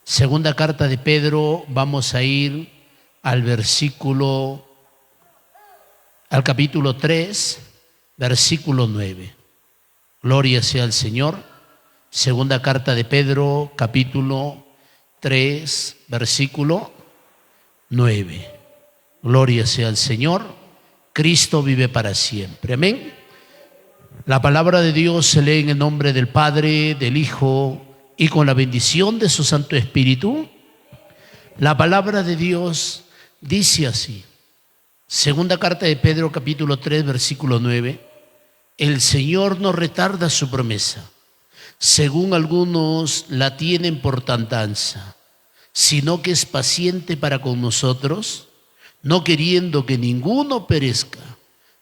Segunda carta de Pedro, vamos a ir al capítulo 3, versículo 9. Gloria sea al Señor. Segunda carta de Pedro, capítulo 3, versículo 9. Gloria sea al Señor. Cristo vive para siempre. Amén. La palabra de Dios se lee en el nombre del Padre, del Hijo y con la bendición de su Santo Espíritu. La palabra de Dios dice así. Segunda carta de Pedro, capítulo 3, versículo 9. El Señor no retarda su promesa, según algunos la tienen por tardanza, sino que es paciente para con nosotros, no queriendo que ninguno perezca,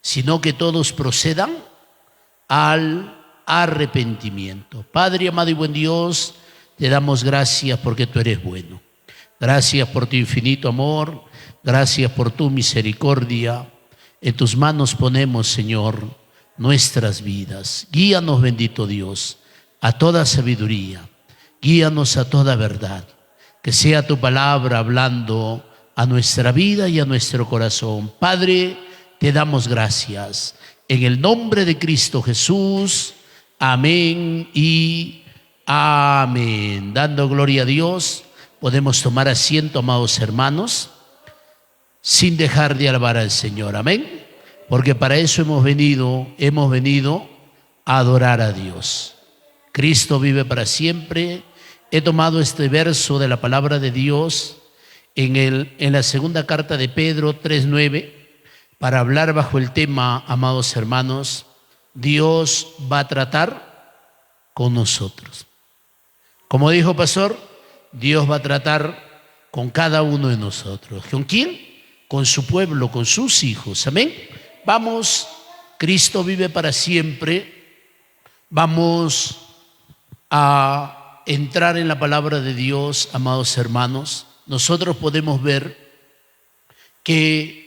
sino que todos procedan al arrepentimiento. Padre amado y buen Dios, te damos gracias porque tú eres bueno. Gracias por tu infinito amor, gracias por tu misericordia. En tus manos ponemos, Señor, nuestras vidas. Guíanos, bendito Dios, a toda sabiduría. Guíanos a toda verdad. Que sea tu palabra hablando a nuestra vida y a nuestro corazón. Padre, te damos gracias. En el nombre de Cristo Jesús, amén y amén. Dando gloria a Dios, podemos tomar asiento, amados hermanos, sin dejar de alabar al Señor. Amén. Porque para eso hemos venido a adorar a Dios. Cristo vive para siempre. He tomado este verso de la palabra de Dios en la segunda carta de Pedro 3:9 para hablar bajo el tema, amados hermanos, Dios va a tratar con nosotros. Como dijo pastor, Dios va a tratar con cada uno de nosotros. ¿Con quién? Con su pueblo, con sus hijos. Amén. Vamos, Cristo vive para siempre. Vamos a entrar en la palabra de Dios, amados hermanos. Nosotros podemos ver que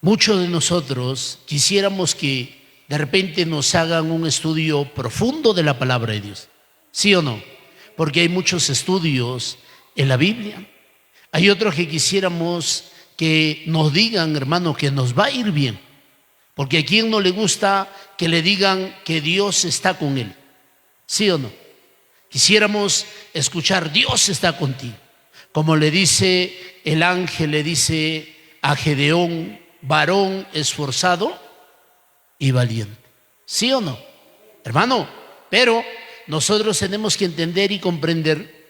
muchos de nosotros quisiéramos que de repente nos hagan un estudio profundo de la palabra de Dios. ¿Sí o no? Porque hay muchos estudios en la Biblia. Hay otros que quisiéramos que nos digan, hermanos, que nos va a ir bien. Porque a quien no le gusta que le digan que Dios está con él. ¿Sí o no? Quisiéramos escuchar, Dios está contigo. Como le dice el ángel, le dice a Gedeón, varón esforzado y valiente. ¿Sí o no? Hermano, pero nosotros tenemos que entender y comprender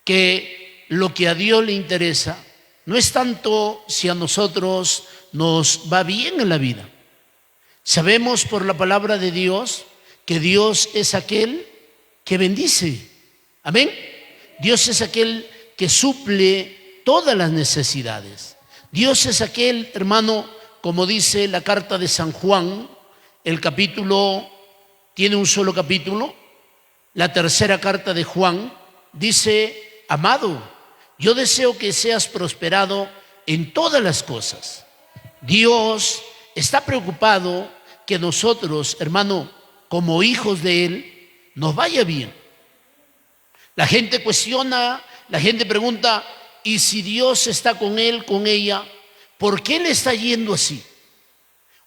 que lo que a Dios le interesa no es tanto si a nosotros nos va bien en la vida. Sabemos por la palabra de Dios que Dios es aquel que bendice. Amén. Dios es aquel que suple todas las necesidades. Dios es aquel, hermano, como dice la carta de San Juan, el capítulo, tiene un solo capítulo, la tercera carta de Juan, dice, amado, yo deseo que seas prosperado en todas las cosas. Dios está preocupado que nosotros, hermano, como hijos de Él, nos vaya bien. La gente cuestiona, la gente pregunta, ¿y si Dios está con él, con ella, por qué le está yendo así?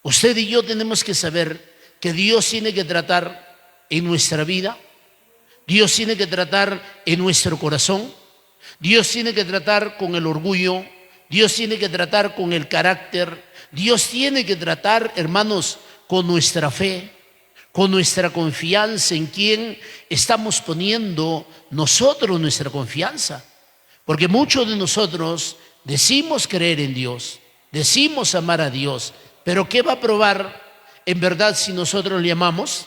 Usted y yo tenemos que saber que Dios tiene que tratar en nuestra vida, Dios tiene que tratar en nuestro corazón, Dios tiene que tratar con el orgullo, Dios tiene que tratar con el carácter, Dios tiene que tratar, hermanos, con nuestra fe, con nuestra confianza en quien estamos poniendo nosotros nuestra confianza. Porque muchos de nosotros decimos creer en Dios, decimos amar a Dios, pero ¿qué va a probar en verdad si nosotros le amamos?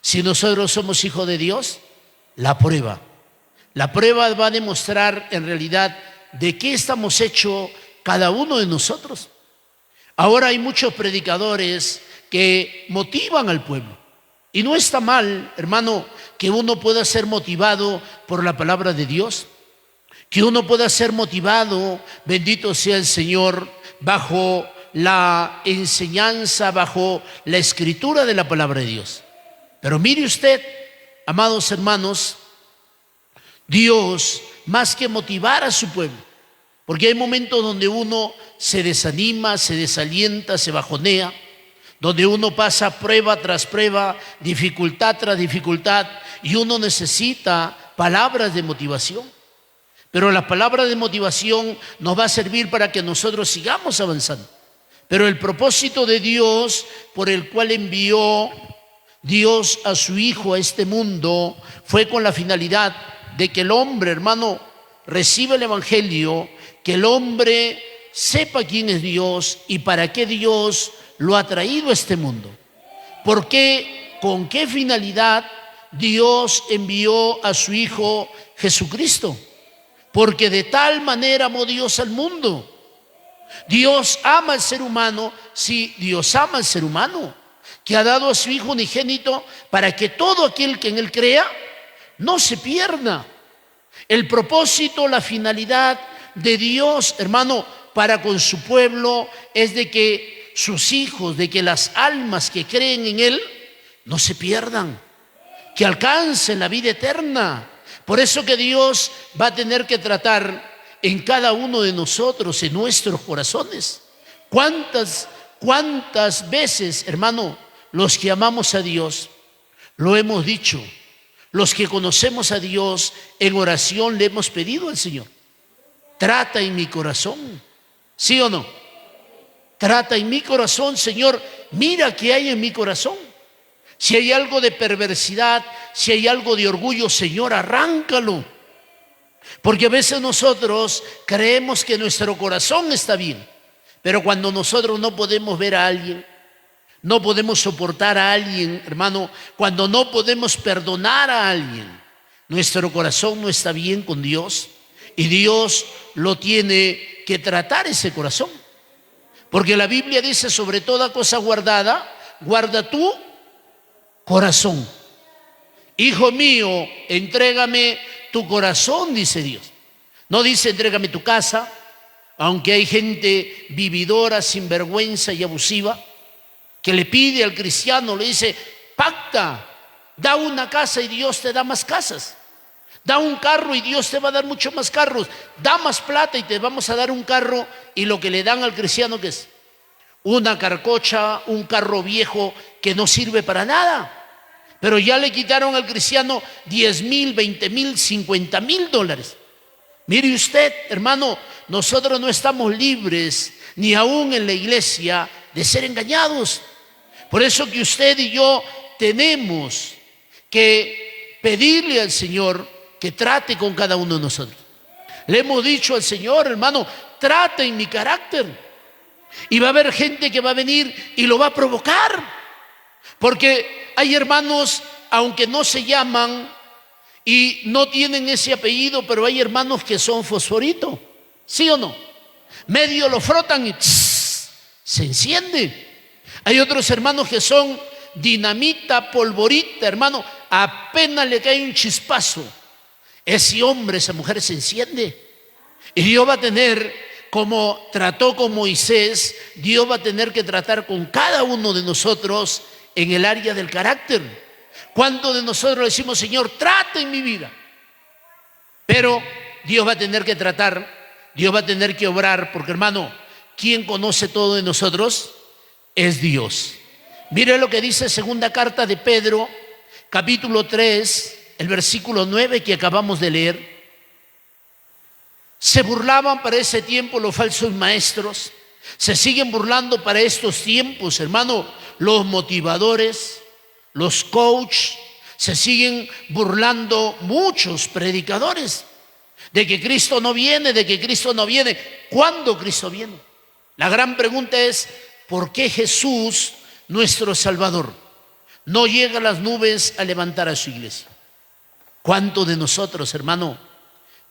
Si nosotros somos hijos de Dios, la prueba. La prueba va a demostrar en realidad de qué estamos hechos cada uno de nosotros. Ahora hay muchos predicadores que motivan al pueblo. Y no está mal, hermano, que uno pueda ser motivado por la palabra de Dios. Que uno pueda ser motivado, bendito sea el Señor, bajo la enseñanza, bajo la escritura de la palabra de Dios. Pero mire usted, amados hermanos, Dios, más que motivar a su pueblo, porque hay momentos donde uno se desanima, se desalienta, se bajonea, donde uno pasa prueba tras prueba, dificultad tras dificultad, y uno necesita palabras de motivación. Pero la palabra de motivación nos va a servir para que nosotros sigamos avanzando. Pero el propósito de Dios, por el cual envió Dios a su Hijo a este mundo, fue con la finalidad de que el hombre, hermano, reciba el Evangelio, que el hombre sepa quién es Dios y para qué Dios lo ha traído a este mundo. ¿Por qué? ¿Con qué finalidad Dios envió a su Hijo Jesucristo? Porque de tal manera amó Dios al mundo. Dios ama al ser humano, sí, Dios ama al ser humano, que ha dado a su Hijo unigénito para que todo aquel que en Él crea no se pierda. El propósito, la finalidad de Dios, hermano, para con su pueblo es de que sus hijos, de que las almas que creen en Él no se pierdan, que alcancen la vida eterna. Por eso que Dios va a tener que tratar en cada uno de nosotros, en nuestros corazones. ¿Cuántas veces, hermano, los que amamos a Dios, lo hemos dicho? Los que conocemos a Dios, en oración le hemos pedido al Señor: trata en mi corazón. ¿Sí o no? Trata en mi corazón, Señor, mira qué hay en mi corazón. Si hay algo de perversidad, si hay algo de orgullo, Señor, arráncalo. Porque a veces nosotros creemos que nuestro corazón está bien, pero cuando nosotros no podemos ver a alguien, no podemos soportar a alguien, hermano, cuando no podemos perdonar a alguien, nuestro corazón no está bien con Dios y Dios lo tiene que tratar ese corazón. Porque la Biblia dice: sobre toda cosa guardada, guarda tu corazón. Hijo mío, entrégame tu corazón, dice Dios. No dice entrégame tu casa, aunque hay gente vividora, sinvergüenza y abusiva, que le pide al cristiano, le dice: pacta, da una casa y Dios te da más casas. Da un carro y Dios te va a dar mucho más carros. Da más plata y te vamos a dar un carro. Y lo que le dan al cristiano, ¿qué es? Una carcocha, un carro viejo que no sirve para nada. Pero ya le quitaron al cristiano 10,000, 20,000, 50,000 dólares. Mire usted, hermano, nosotros no estamos libres, ni aún en la iglesia, de ser engañados. Por eso que usted y yo tenemos que pedirle al Señor que trate con cada uno de nosotros. Le hemos dicho al Señor: hermano, trata en mi carácter. Y va a haber gente que va a venir y lo va a provocar. Porque hay hermanos, aunque no se llaman y no tienen ese apellido, pero hay hermanos que son fosforito. ¿Sí o no? Medio lo frotan y se enciende. Hay otros hermanos que son dinamita, polvorita, hermano, apenas le cae un chispazo, ese hombre, esa mujer se enciende. Y Dios va a tener, como trató con Moisés, Dios va a tener que tratar con cada uno de nosotros en el área del carácter. ¿Cuántos de nosotros le decimos: Señor, trata en mi vida? Pero Dios va a tener que tratar, Dios va a tener que obrar, porque, hermano, ¿quién conoce todo de nosotros? Es Dios. Mire lo que dice segunda carta de Pedro, capítulo 3, el versículo 9 que acabamos de leer. Se burlaban para ese tiempo los falsos maestros, se siguen burlando para estos tiempos, hermano, los motivadores, los coaches, se siguen burlando muchos predicadores de que Cristo no viene, de que Cristo no viene. ¿Cuándo Cristo viene? La gran pregunta es: ¿por qué Jesús, nuestro Salvador, no llega a las nubes a levantar a su iglesia? ¿Cuántos de nosotros, hermano,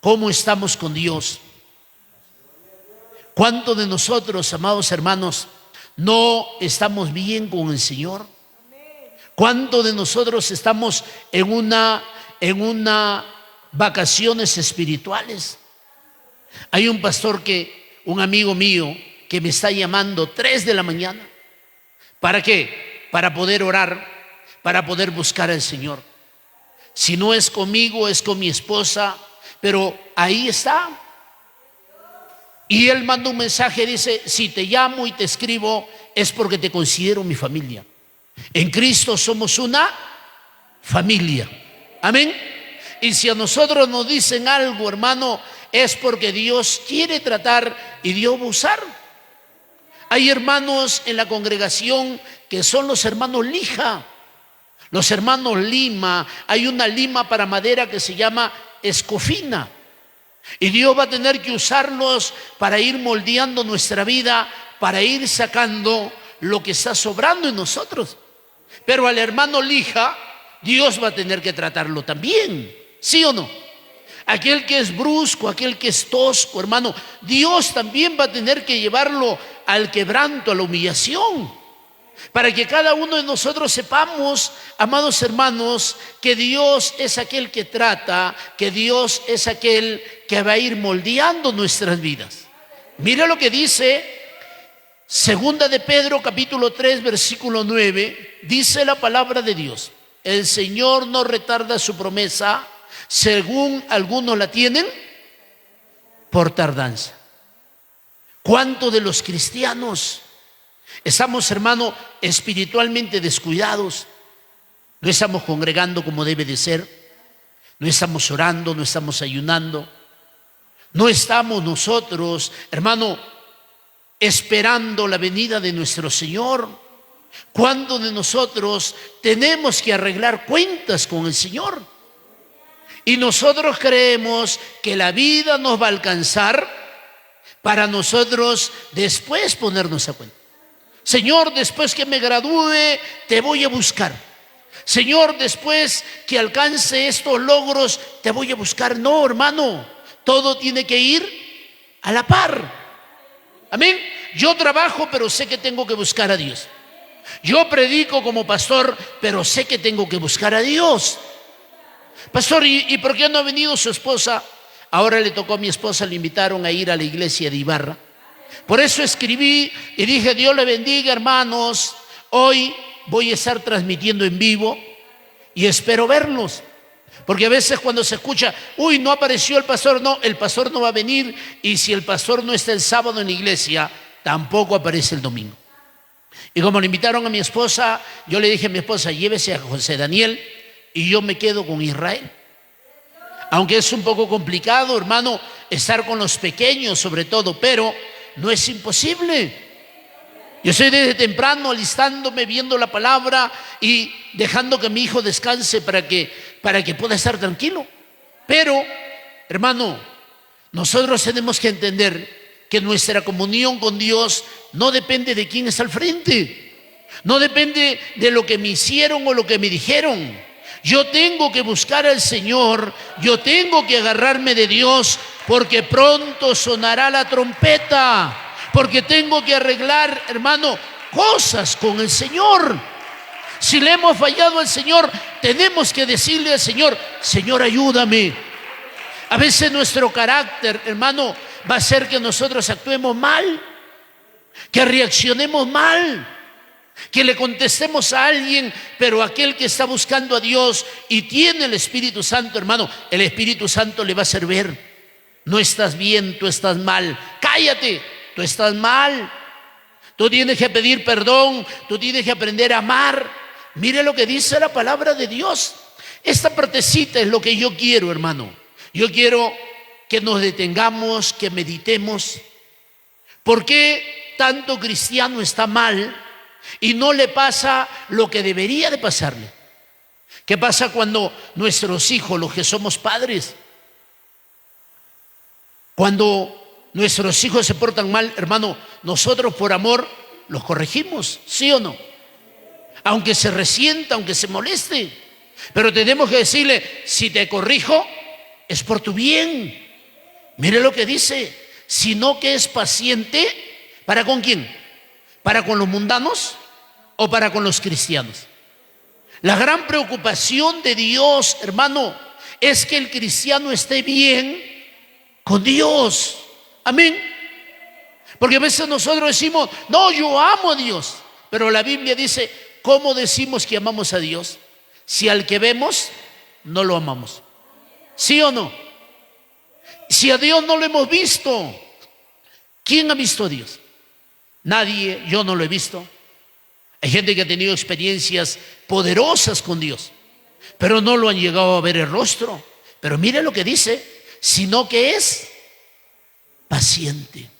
cómo estamos con Dios? ¿Cuántos de nosotros, amados hermanos, no estamos bien con el Señor? ¿Cuántos de nosotros estamos en una vacaciones espirituales? Hay un pastor un amigo mío, que me está llamando 3 de la mañana. ¿Para qué? Para poder orar, para poder buscar al Señor. Si no es conmigo, es con mi esposa, pero ahí está. Y él manda un mensaje, dice: si te llamo y te escribo es porque te considero mi familia. En Cristo somos una familia. Amén. Y si a nosotros nos dicen algo, hermano, es porque Dios quiere tratar y Dios va a usar. Hay hermanos en la congregación que son los hermanos lija, los hermanos lima. Hay una lima para madera que se llama escofina. Y Dios va a tener que usarlos para ir moldeando nuestra vida, para ir sacando lo que está sobrando en nosotros. Pero al hermano lija, Dios va a tener que tratarlo también, ¿sí o no? Aquel que es brusco, aquel que es tosco, hermano, Dios también va a tener que llevarlo al quebranto, a la humillación, para que cada uno de nosotros sepamos, amados hermanos, que Dios es aquel que trata, que Dios es aquel que va a ir moldeando nuestras vidas. Mira lo que dice Segunda de Pedro, capítulo 3, versículo 9. Dice la palabra de Dios: el Señor no retarda su promesa, según algunos la tienen por tardanza. ¿Cuántos de los cristianos estamos, hermano, espiritualmente descuidados? No estamos congregando como debe de ser, no estamos orando, no estamos ayunando, no estamos nosotros, hermano, esperando la venida de nuestro Señor. ¿Cuándo de nosotros tenemos que arreglar cuentas con el Señor? Y nosotros creemos que la vida nos va a alcanzar para nosotros después ponernos a cuenta. Señor, después que me gradúe, te voy a buscar. Señor, después que alcance estos logros, te voy a buscar. No, hermano, todo tiene que ir a la par. Amén. Yo trabajo, pero sé que tengo que buscar a Dios. Yo predico como pastor, pero sé que tengo que buscar a Dios. Pastor, ¿y por qué no ha venido su esposa? Ahora le tocó a mi esposa, le invitaron a ir a la iglesia de Ibarra. Por eso escribí y dije: Dios le bendiga, hermanos. Hoy voy a estar transmitiendo en vivo y espero verlos. Porque a veces cuando se escucha: uy, no apareció el pastor. No, el pastor no va a venir. Y si el pastor no está el sábado en la iglesia, tampoco aparece el domingo. Y como le invitaron a mi esposa, yo le dije a mi esposa: llévese a José Daniel y yo me quedo con Israel. Aunque es un poco complicado, hermano, estar con los pequeños sobre todo, pero no es imposible. Yo estoy desde temprano alistándome, viendo la palabra y dejando que mi hijo descanse para que pueda estar tranquilo. Pero, hermano, nosotros tenemos que entender que nuestra comunión con Dios no depende de quién está al frente. No depende de lo que me hicieron o lo que me dijeron. Yo tengo que buscar al Señor, yo tengo que agarrarme de Dios, porque pronto sonará la trompeta, porque tengo que arreglar, hermano, cosas con el Señor. Si le hemos fallado al Señor, tenemos que decirle al Señor: Señor, ayúdame. A veces nuestro carácter, hermano, va a hacer que nosotros actuemos mal, que reaccionemos mal, que le contestemos a alguien, pero aquel que está buscando a Dios y tiene el Espíritu Santo, hermano, el Espíritu Santo le va a hacer ver: no estás bien, tú estás mal, cállate, tú estás mal, tú tienes que pedir perdón, tú tienes que aprender a amar. Mire lo que dice la palabra de Dios. Esta partecita es lo que yo quiero, hermano. Yo quiero que nos detengamos, que meditemos. ¿Por qué tanto cristiano está mal y no le pasa lo que debería de pasarle? ¿Qué pasa cuando nuestros hijos, los que somos padres, cuando nuestros hijos se portan mal, hermano, nosotros por amor los corregimos, ¿sí o no? Aunque se resienta, aunque se moleste, pero tenemos que decirle: si te corrijo, es por tu bien. Mire lo que dice: sino que es paciente. ¿Para con quién? ¿Para con los mundanos o para con los cristianos? La gran preocupación de Dios, hermano, es que el cristiano esté bien con Dios. Amén. Porque a veces nosotros decimos: no, yo amo a Dios. Pero la Biblia dice: ¿cómo decimos que amamos a Dios? Si al que vemos no lo amamos. ¿Sí o no? Si a Dios no lo hemos visto, ¿quién ha visto a Dios? Nadie, yo no lo he visto. Hay gente que ha tenido experiencias poderosas con Dios, pero no lo han llegado a ver el rostro. Pero mire lo que dice, sino que es paciente.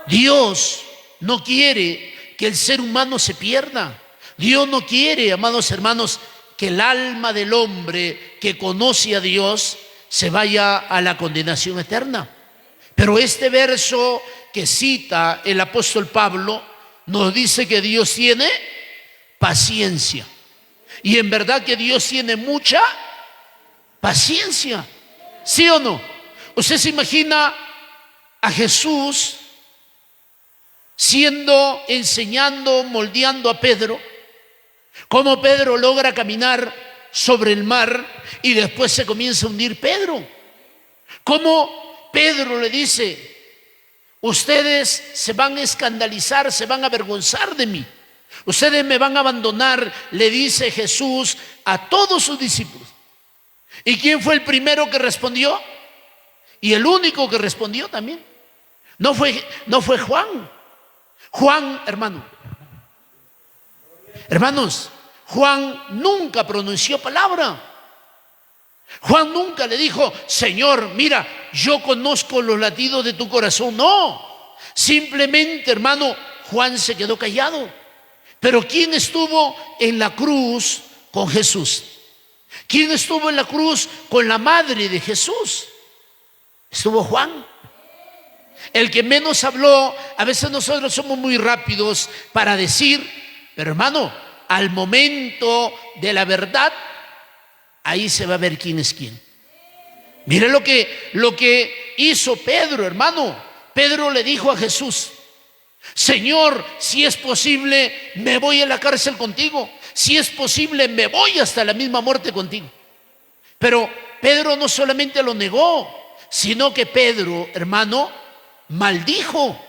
Dios no quiere que el ser humano se pierda. Dios no quiere, amados hermanos, que el alma del hombre que conoce a Dios se vaya a la condenación eterna. Pero este verso que cita el apóstol Pablo nos dice que Dios tiene paciencia. Y en verdad que Dios tiene mucha paciencia. ¿Sí o no? Usted se imagina a Jesús enseñando, moldeando a Pedro, cómo Pedro logra caminar sobre el mar y después se comienza a hundir Pedro. Cómo Pedro le dice: ustedes se van a escandalizar, se van a avergonzar de mí, ustedes me van a abandonar, le dice Jesús a todos sus discípulos. ¿Y quién fue el primero que respondió? Y el único que respondió también. No fue Juan. Juan, hermanos, Juan nunca pronunció palabra. Juan nunca le dijo: Señor, mira, yo conozco los latidos de tu corazón. No, simplemente, hermano, Juan se quedó callado. Pero ¿quién estuvo en la cruz con Jesús? ¿Quién estuvo en la cruz con la madre de Jesús? Estuvo Juan. El que menos habló. A veces nosotros somos muy rápidos para decir, pero hermano, al momento de la verdad, ahí se va a ver quién es quién. Mire lo que hizo Pedro, hermano. Pedro le dijo a Jesús: Señor, si es posible, me voy a la cárcel contigo. Si es posible, me voy hasta la misma muerte contigo. Pero Pedro no solamente lo negó, sino que Pedro, hermano, maldijo.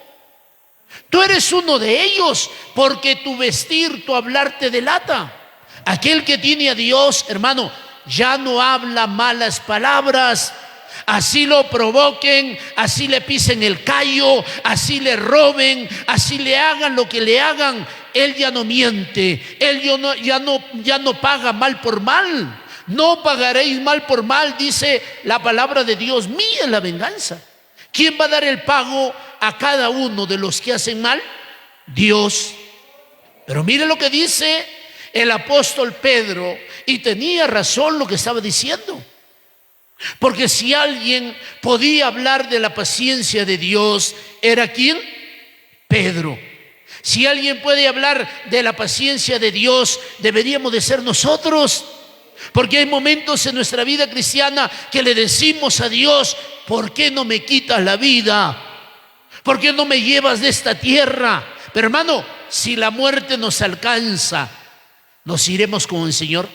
Tú eres uno de ellos, porque tu vestir, tu hablar te delata. Aquel que tiene a Dios, hermano, ya no habla malas palabras. Así lo provoquen, así le pisen el callo, así le roben, así le hagan lo que le hagan, él ya no miente, él ya no paga mal por mal. No pagaréis mal por mal, dice la palabra de Dios. Mía es la venganza. ¿Quién va a dar el pago a cada uno de los que hacen mal? Dios. Pero mire lo que dice el apóstol Pedro, y tenía razón lo que estaba diciendo. Porque si alguien podía hablar de la paciencia de Dios, ¿era quién? Pedro. Si alguien puede hablar de la paciencia de Dios, deberíamos de ser nosotros. Porque hay momentos en nuestra vida cristiana que le decimos a Dios: ¿por qué no me quitas la vida? ¿Por qué no me llevas de esta tierra? Pero hermano, si la muerte nos alcanza, ¿nos iremos con el Señor?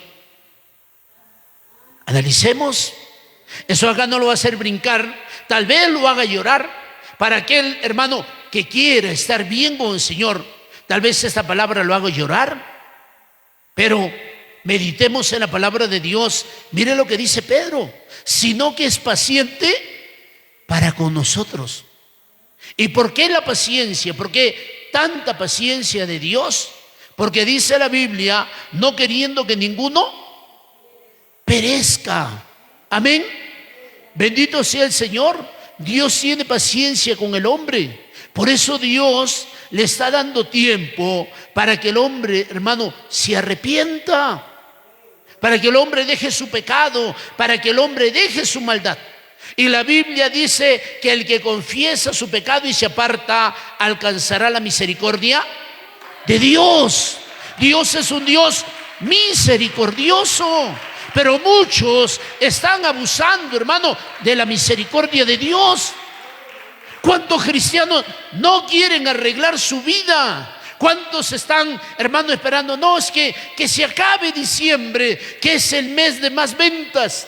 Analicemos. Eso acá no lo va a hacer brincar, tal vez lo haga llorar. Para aquel hermano que quiera estar bien con el Señor, tal vez esta palabra lo haga llorar. Pero meditemos en la palabra de Dios. Mire lo que dice Pedro: sino que es paciente para con nosotros. ¿Y por qué la paciencia? ¿Por qué tanta paciencia de Dios? Porque dice la Biblia: no queriendo que ninguno perezca. Amén. Bendito sea el Señor. Dios tiene paciencia con el hombre. Por eso Dios le está dando tiempo para que el hombre, hermano, se arrepienta, para que el hombre deje su pecado, para que el hombre deje su maldad. Y la Biblia dice que el que confiesa su pecado y se aparta alcanzará la misericordia de Dios. Dios es un Dios misericordioso. Pero muchos están abusando, hermano, de la misericordia de Dios. ¿Cuántos cristianos no quieren arreglar su vida? ¿Cuántos están, hermano, esperando? No, es que se acabe diciembre, que es el mes de más ventas.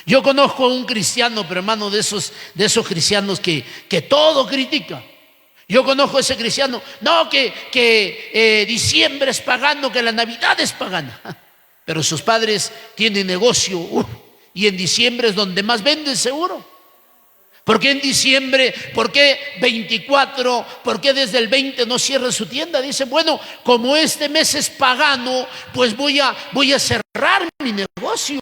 Yo conozco a un cristiano, pero hermano, de esos cristianos que todo critica. Yo conozco a ese cristiano, no, que diciembre es pagano, que la Navidad es pagana. pero sus padres tienen negocio, y en diciembre es donde más venden seguro. ¿Por qué en diciembre? ¿Por qué 24? ¿Por qué desde el 20 no cierra su tienda? Dicen, bueno, como este mes es pagano, pues voy a cerrar mi negocio.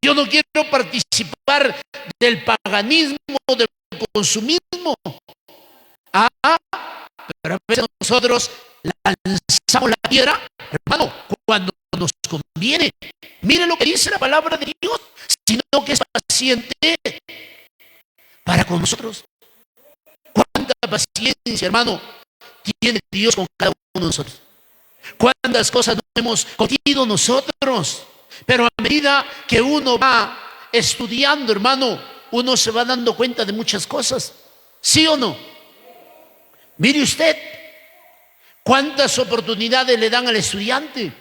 Yo no quiero participar del paganismo, del consumismo. Pero a veces nosotros lanzamos la piedra, hermano, cuando nos conviene. Mire lo que dice la palabra de Dios, sino que es paciente para con nosotros. Cuánta paciencia, hermano, tiene Dios con cada uno de nosotros. Cuántas cosas no hemos cometido nosotros. Pero a medida que uno va estudiando, hermano, uno se va dando cuenta de muchas cosas. ¿Sí o no? Mire usted, cuántas oportunidades le dan al estudiante.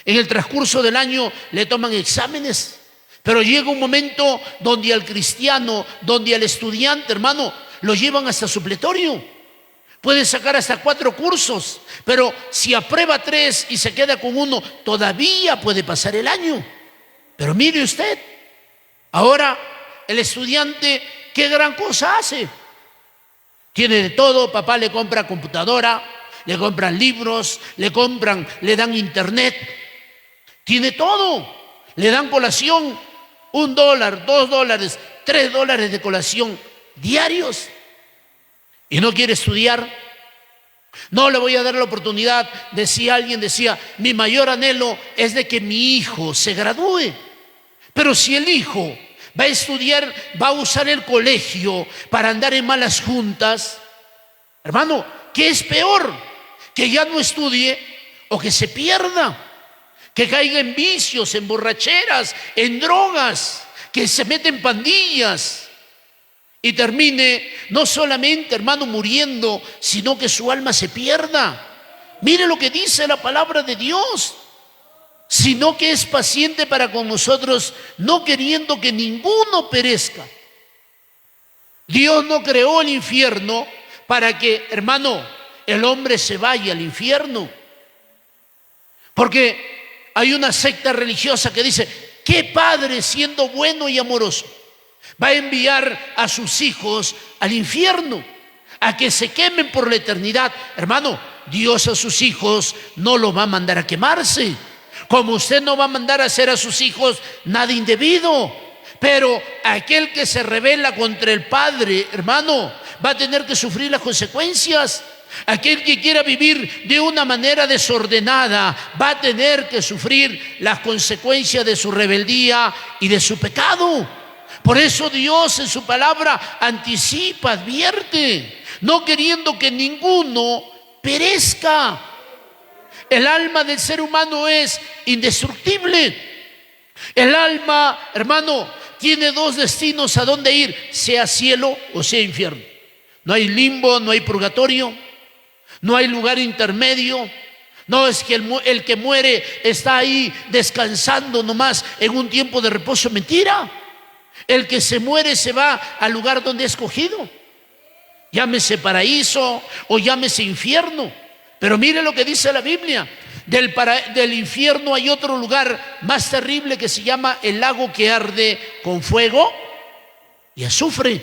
En el transcurso del año le toman exámenes. Pero llega un momento donde al cristiano, donde al estudiante, hermano, lo llevan hasta supletorio. Puede sacar hasta 4 cursos, pero si aprueba 3 y se queda con 1, todavía puede pasar el año. Pero mire usted, ahora el estudiante, ¿qué gran cosa hace? Tiene de todo, papá le compra computadora, le compran libros, le dan internet, tiene todo, le dan colación, $1, $2, $3 de colación diarios. Y no quiere estudiar. No le voy a dar la oportunidad. Alguien decía, mi mayor anhelo es de que mi hijo se gradúe. Pero si el hijo va a estudiar, va a usar el colegio para andar en malas juntas, hermano, ¿qué es peor? Que ya no estudie o que se pierda, que caiga en vicios, en borracheras, en drogas, que se meta en pandillas y termine no solamente, hermano, muriendo, sino que su alma se pierda. Mire lo que dice la palabra de Dios, sino que es paciente para con nosotros, no queriendo que ninguno perezca. Dios no creó el infierno para que, hermano, el hombre se vaya al infierno. Porque hay una secta religiosa que dice, ¿qué padre siendo bueno y amoroso va a enviar a sus hijos al infierno, a que se quemen por la eternidad? Hermano, Dios a sus hijos no los va a mandar a quemarse, como usted no va a mandar a hacer a sus hijos nada indebido. Pero aquel que se rebela contra el Padre, hermano, va a tener que sufrir las consecuencias. Aquel que quiera vivir de una manera desordenada va a tener que sufrir las consecuencias de su rebeldía y de su pecado. Por eso Dios en su palabra anticipa, advierte, no queriendo que ninguno perezca. El alma del ser humano es indestructible. El alma, hermano, tiene 2 destinos a dónde ir, sea cielo o sea infierno. No hay limbo, no hay purgatorio, no hay lugar intermedio. No es que el que muere está ahí descansando nomás en un tiempo de reposo. Mentira. El que se muere se va al lugar donde ha escogido, llámese paraíso o llámese infierno. Pero mire lo que dice la Biblia. Del infierno hay otro lugar más terrible que se llama el lago que arde con fuego y azufre.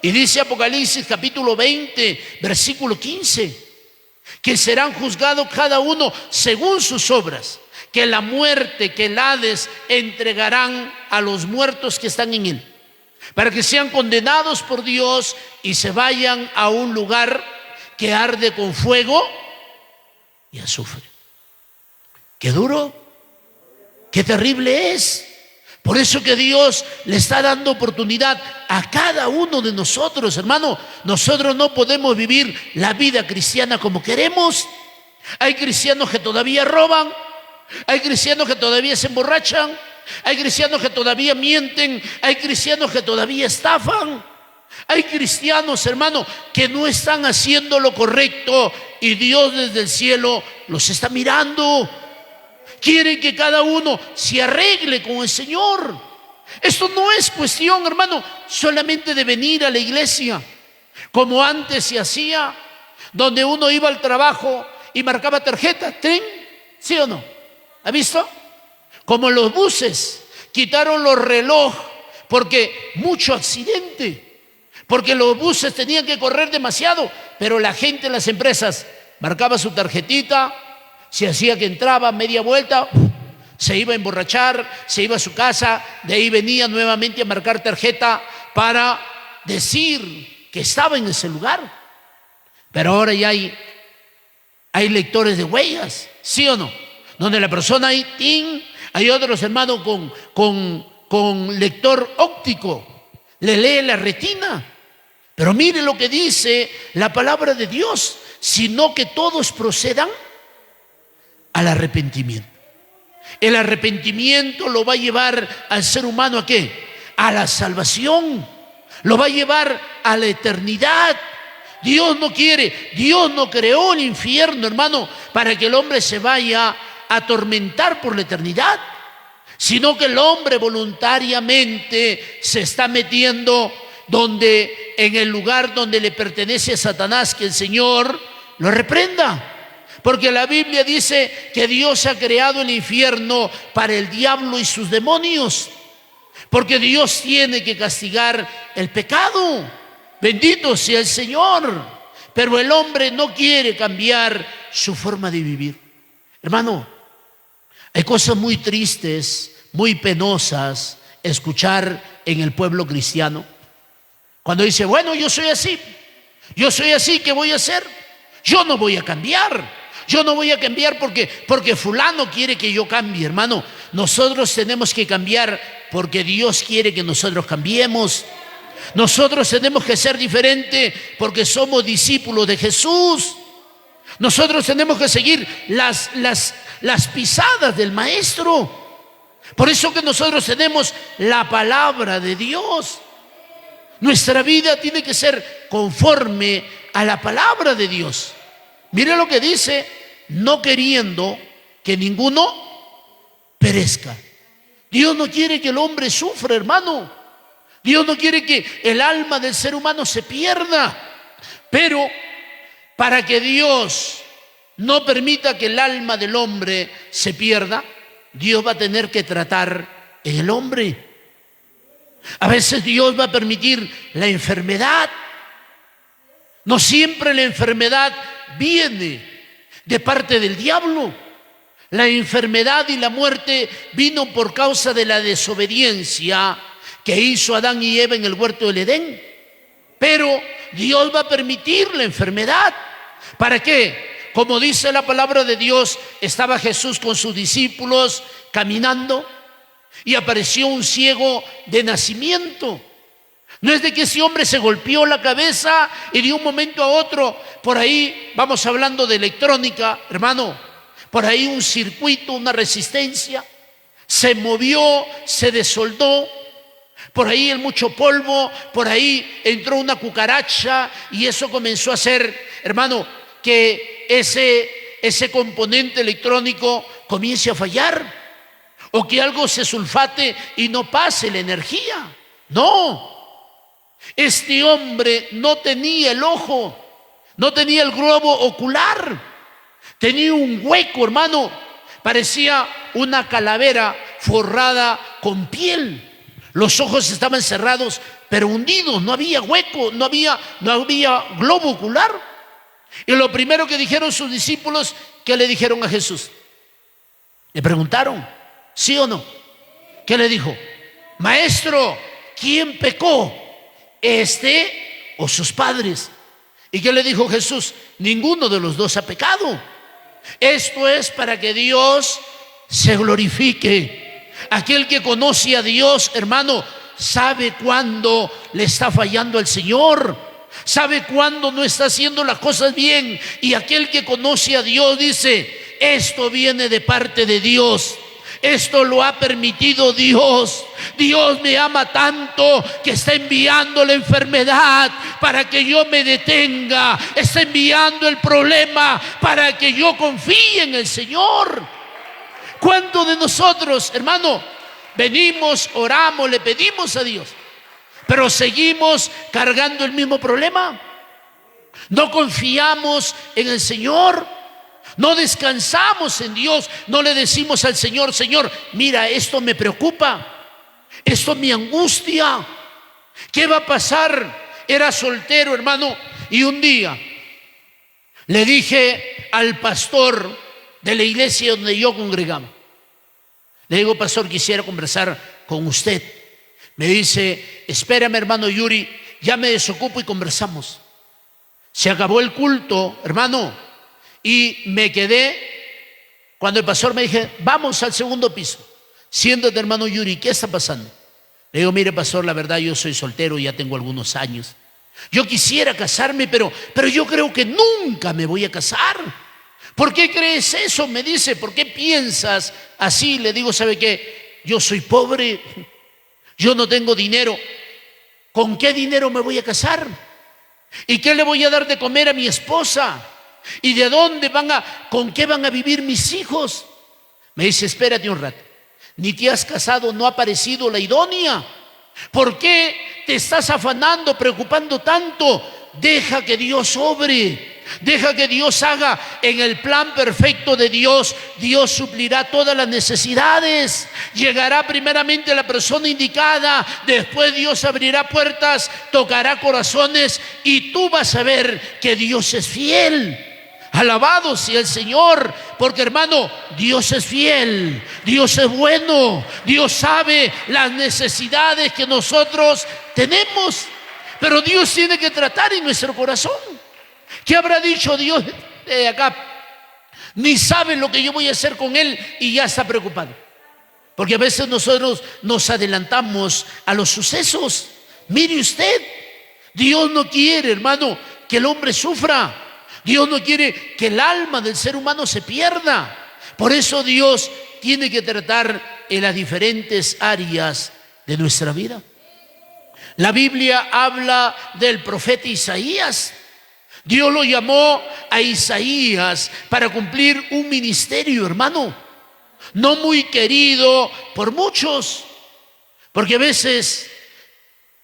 Y dice Apocalipsis capítulo 20, versículo 15, que serán juzgados cada uno según sus obras, que la muerte, que el Hades entregarán a los muertos que están en él, para que sean condenados por Dios y se vayan a un lugar que arde con fuego y azufre. Qué duro, qué terrible es. Por eso que Dios le está dando oportunidad a cada uno de nosotros, hermano. Nosotros no podemos vivir la vida cristiana como queremos. Hay cristianos que todavía roban, hay cristianos que todavía se emborrachan, hay cristianos que todavía mienten, hay cristianos que todavía estafan, hay cristianos, hermano, que no están haciendo lo correcto y Dios desde el cielo los está mirando. Quieren que cada uno se arregle con el Señor. Esto no es cuestión, hermano, solamente de venir a la iglesia como antes se hacía, donde uno iba al trabajo y marcaba tarjeta, ¿sí o no? ¿Ha visto? Como los buses, quitaron los relojes porque mucho accidente, porque los buses tenían que correr demasiado, pero la gente en las empresas marcaba su tarjetita, se hacía que entraba media vuelta, se iba a emborrachar, se iba a su casa, de ahí venía nuevamente a marcar tarjeta para decir que estaba en ese lugar. Pero ahora ya hay lectores de huellas, ¿sí o no? Donde la persona ahí, ¡ting! Hay otros hermanos con lector óptico, le lee la retina. Pero mire lo que dice la palabra de Dios, sino que todos procedan al arrepentimiento. El arrepentimiento lo va a llevar al ser humano ¿a qué? A la salvación, lo va a llevar a la eternidad. Dios no quiere, Dios no creó el infierno, hermano, para que el hombre se vaya a atormentar por la eternidad, sino que el hombre voluntariamente se está metiendo en el lugar donde le pertenece a Satanás, que el Señor lo reprenda. Porque la Biblia dice que Dios ha creado el infierno para el diablo y sus demonios, porque Dios tiene que castigar el pecado. Bendito sea el Señor. Pero el hombre no quiere cambiar su forma de vivir. Hermano, hay cosas muy tristes, muy penosas escuchar en el pueblo cristiano. Cuando dice, bueno, yo soy así, ¿qué voy a hacer? Yo no voy a cambiar. Yo no voy a cambiar porque fulano quiere que yo cambie. Hermano, nosotros tenemos que cambiar porque Dios quiere que nosotros cambiemos. Nosotros tenemos que ser diferentes porque somos discípulos de Jesús. Nosotros tenemos que seguir las pisadas del Maestro. Por eso que nosotros tenemos la palabra de Dios. Nuestra vida tiene que ser conforme a la palabra de Dios. Mire lo que dice, no queriendo que ninguno perezca. Dios no quiere que el hombre sufra, hermano. Dios no quiere que el alma del ser humano se pierda. Pero para que Dios no permita que el alma del hombre se pierda, Dios va a tener que tratar en el hombre. A veces Dios va a permitir la enfermedad. No siempre la enfermedad viene de parte del diablo. La enfermedad y la muerte vino por causa de la desobediencia que hizo Adán y Eva en el huerto del Edén. Pero Dios va a permitir la enfermedad. ¿Para qué? Como dice la palabra de Dios, estaba Jesús con sus discípulos caminando y apareció un ciego de nacimiento. No es de que ese hombre se golpeó la cabeza y de un momento a otro, por ahí, vamos hablando de electrónica, hermano, por ahí un circuito, una resistencia, se movió, se desoldó, por ahí el mucho polvo, por ahí entró una cucaracha y eso comenzó a hacer, hermano, que ese componente electrónico comience a fallar, o que algo se sulfate y no pase la energía. No. Este hombre no tenía el ojo, no tenía el globo ocular, tenía un hueco, hermano, parecía una calavera forrada con piel. Los ojos estaban cerrados, pero hundidos, no había hueco, no había globo ocular. Y lo primero que dijeron sus discípulos, ¿qué le dijeron a Jesús? Le preguntaron, ¿sí o no? ¿Qué le dijo? Maestro, ¿quién pecó? ¿Este o sus padres? ¿Y qué le dijo Jesús? Ninguno de los dos ha pecado. Esto es para que Dios se glorifique. Aquel que conoce a Dios, hermano, sabe cuándo le está fallando al Señor, sabe cuándo no está haciendo las cosas bien. Y aquel que conoce a Dios dice, esto viene de parte de Dios. Esto lo ha permitido Dios. Dios me ama tanto que está enviando la enfermedad para que yo me detenga. Está enviando el problema para que yo confíe en el Señor. ¿Cuántos de nosotros, hermano, venimos, oramos, le pedimos a Dios, pero seguimos cargando el mismo problema? No confiamos en el Señor. No descansamos en Dios, no le decimos al Señor: Señor, mira, esto me preocupa, esto me angustia, ¿qué va a pasar? Era soltero, hermano, y un día le dije al pastor de la iglesia donde yo congregaba, le digo: pastor, quisiera conversar con usted. Me dice: espérame, hermano Yuri, ya me desocupo y conversamos. Se acabó el culto, hermano, y me quedé. Cuando el pastor me dije: vamos al segundo piso, siéntate, hermano Yuri, ¿qué está pasando? Le digo: mire, pastor, la verdad, yo soy soltero, ya tengo algunos años. Yo quisiera casarme, pero yo creo que nunca me voy a casar. ¿Por qué crees eso? Me dice. ¿Por qué piensas así? Le digo: ¿sabe qué? Yo soy pobre, yo no tengo dinero. ¿Con qué dinero me voy a casar? ¿Y qué le voy a dar de comer a mi esposa? ¿Y de dónde con qué van a vivir mis hijos? Me dice: espérate un rato, ni te has casado, no ha aparecido la idónea. ¿Por qué te estás afanando, preocupando tanto? Deja que Dios obre. Deja que Dios haga. En el plan perfecto de Dios, Dios suplirá todas las necesidades. Llegará primeramente la persona indicada, después Dios abrirá puertas, tocará corazones, y tú vas a ver que Dios es fiel. Alabado sea el Señor, porque, hermano, Dios es fiel, Dios es bueno, Dios sabe las necesidades que nosotros tenemos, pero Dios tiene que tratar en nuestro corazón. ¿Qué habrá dicho Dios de acá? Ni sabe lo que yo voy a hacer con él y ya está preocupado. Porque a veces nosotros nos adelantamos a los sucesos. Mire usted, Dios no quiere, hermano, que el hombre sufra. Dios no quiere que el alma del ser humano se pierda. Por eso Dios tiene que tratar en las diferentes áreas de nuestra vida. La Biblia habla del profeta Isaías. Dios lo llamó a Isaías para cumplir un ministerio, hermano, no muy querido por muchos, porque a veces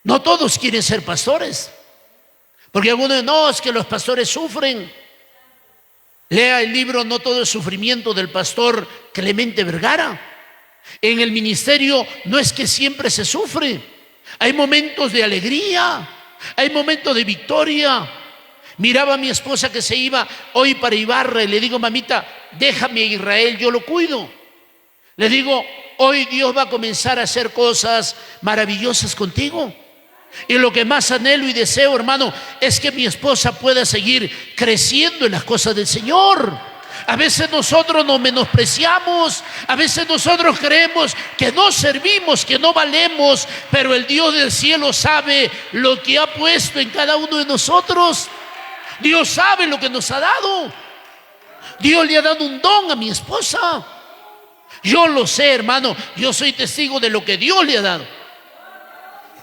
no todos quieren ser pastores, porque algunos: no, es que los pastores sufren. Lea el libro No todo es sufrimiento del pastor Clemente Vergara. En el ministerio no es que siempre se sufre, hay momentos de alegría, hay momentos de victoria. Miraba a mi esposa que se iba hoy para Ibarra y le digo: mamita, déjame a Israel, yo lo cuido. Le digo: hoy Dios va a comenzar a hacer cosas maravillosas contigo. Y lo que más anhelo y deseo, hermano, es que mi esposa pueda seguir creciendo en las cosas del Señor. A veces nosotros nos menospreciamos, a veces nosotros creemos que no servimos, que no valemos, pero el Dios del cielo sabe lo que ha puesto en cada uno de nosotros. Dios sabe lo que nos ha dado. Dios le ha dado un don a mi esposa. Yo lo sé, hermano, yo soy testigo de lo que Dios le ha dado.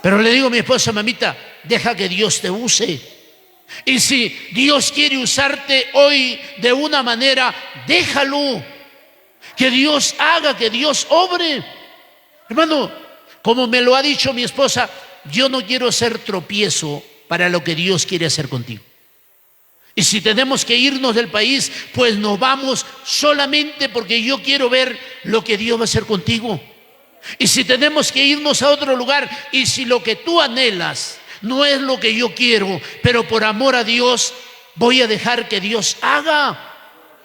Pero le digo a mi esposa: mamita, deja que Dios te use. Y si Dios quiere usarte hoy de una manera, déjalo. Que Dios haga, que Dios obre. Hermano, como me lo ha dicho mi esposa, yo no quiero ser tropiezo para lo que Dios quiere hacer contigo. Y si tenemos que irnos del país, pues nos vamos solamente porque yo quiero ver lo que Dios va a hacer contigo. Y si tenemos que irnos a otro lugar, y si lo que tú anhelas no es lo que yo quiero, pero por amor a Dios voy a dejar que Dios haga.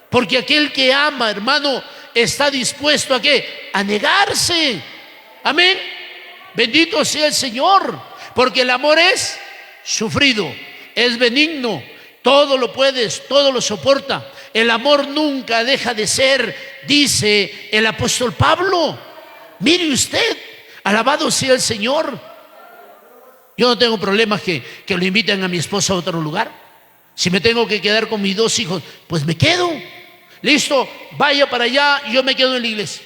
Porque aquel que ama, hermano, está dispuesto ¿a qué? A negarse. Amén. Bendito sea el Señor. Porque el amor es sufrido, es benigno, todo lo puedes, todo lo soporta. El amor nunca deja de ser, dice el apóstol Pablo. Mire usted, alabado sea el Señor. Yo no tengo problemas que lo inviten a mi esposa a otro lugar. Si me tengo que quedar con mis 2 hijos, pues me quedo. Listo, vaya para allá, yo me quedo en la iglesia.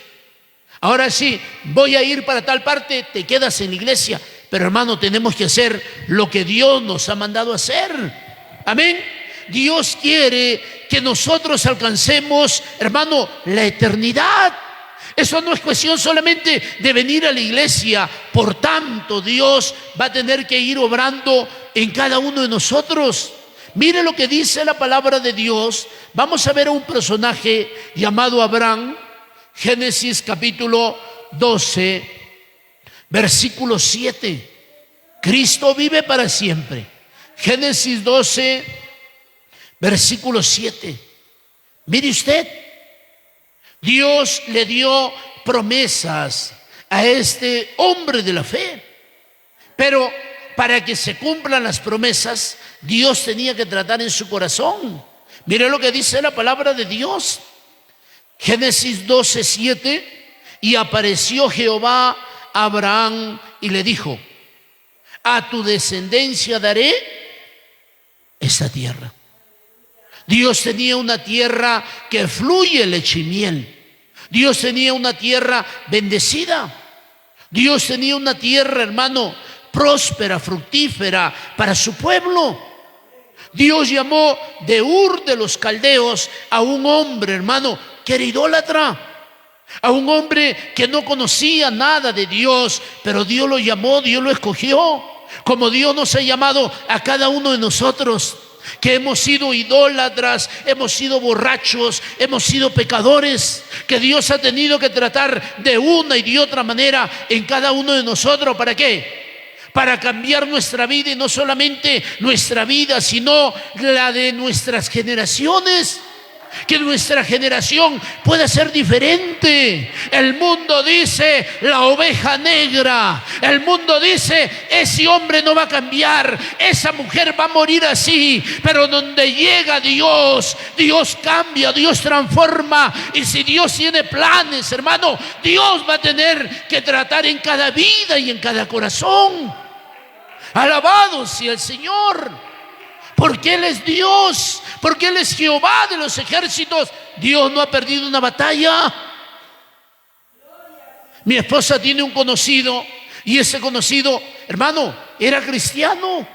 Ahora sí, voy a ir para tal parte, te quedas en la iglesia. Pero hermano, tenemos que hacer lo que Dios nos ha mandado a hacer. Amén. Dios quiere que nosotros alcancemos, hermano, la eternidad. Eso no es cuestión solamente de venir a la iglesia. Por tanto, Dios va a tener que ir obrando en cada uno de nosotros. Mire lo que dice la palabra de Dios. Vamos a ver a un personaje llamado Abraham. Génesis capítulo 12, versículo 7. Cristo vive para siempre. Génesis 12, versículo 7. Mire usted, Dios le dio promesas a este hombre de la fe, pero para que se cumplan las promesas, Dios tenía que tratar en su corazón. Mire lo que dice la palabra de Dios. Génesis 12, 7. Y apareció Jehová a Abraham y le dijo: a tu descendencia daré esta tierra. Dios tenía una tierra que fluye leche y miel. Dios tenía una tierra bendecida. Dios tenía una tierra, hermano, próspera, fructífera para su pueblo. Dios llamó de Ur de los Caldeos a un hombre, hermano, que era idólatra. A un hombre que no conocía nada de Dios, pero Dios lo llamó, Dios lo escogió. Como Dios nos ha llamado a cada uno de nosotros, que hemos sido idólatras, hemos sido borrachos, hemos sido pecadores, que Dios ha tenido que tratar de una y de otra manera en cada uno de nosotros. ¿Para qué? Para cambiar nuestra vida, y no solamente nuestra vida, sino la de nuestras generaciones. Que nuestra generación pueda ser diferente. El mundo dice la oveja negra. El mundo dice ese hombre no va a cambiar, esa mujer va a morir así. Pero donde llega Dios, Dios cambia, Dios transforma. Y si Dios tiene planes, hermano, Dios va a tener que tratar en cada vida y en cada corazón. Alabado sea el Señor. Porque Él es Dios, porque Él es Jehová de los ejércitos. Dios no ha perdido una batalla. Mi esposa tiene un conocido, y ese conocido, hermano, era cristiano,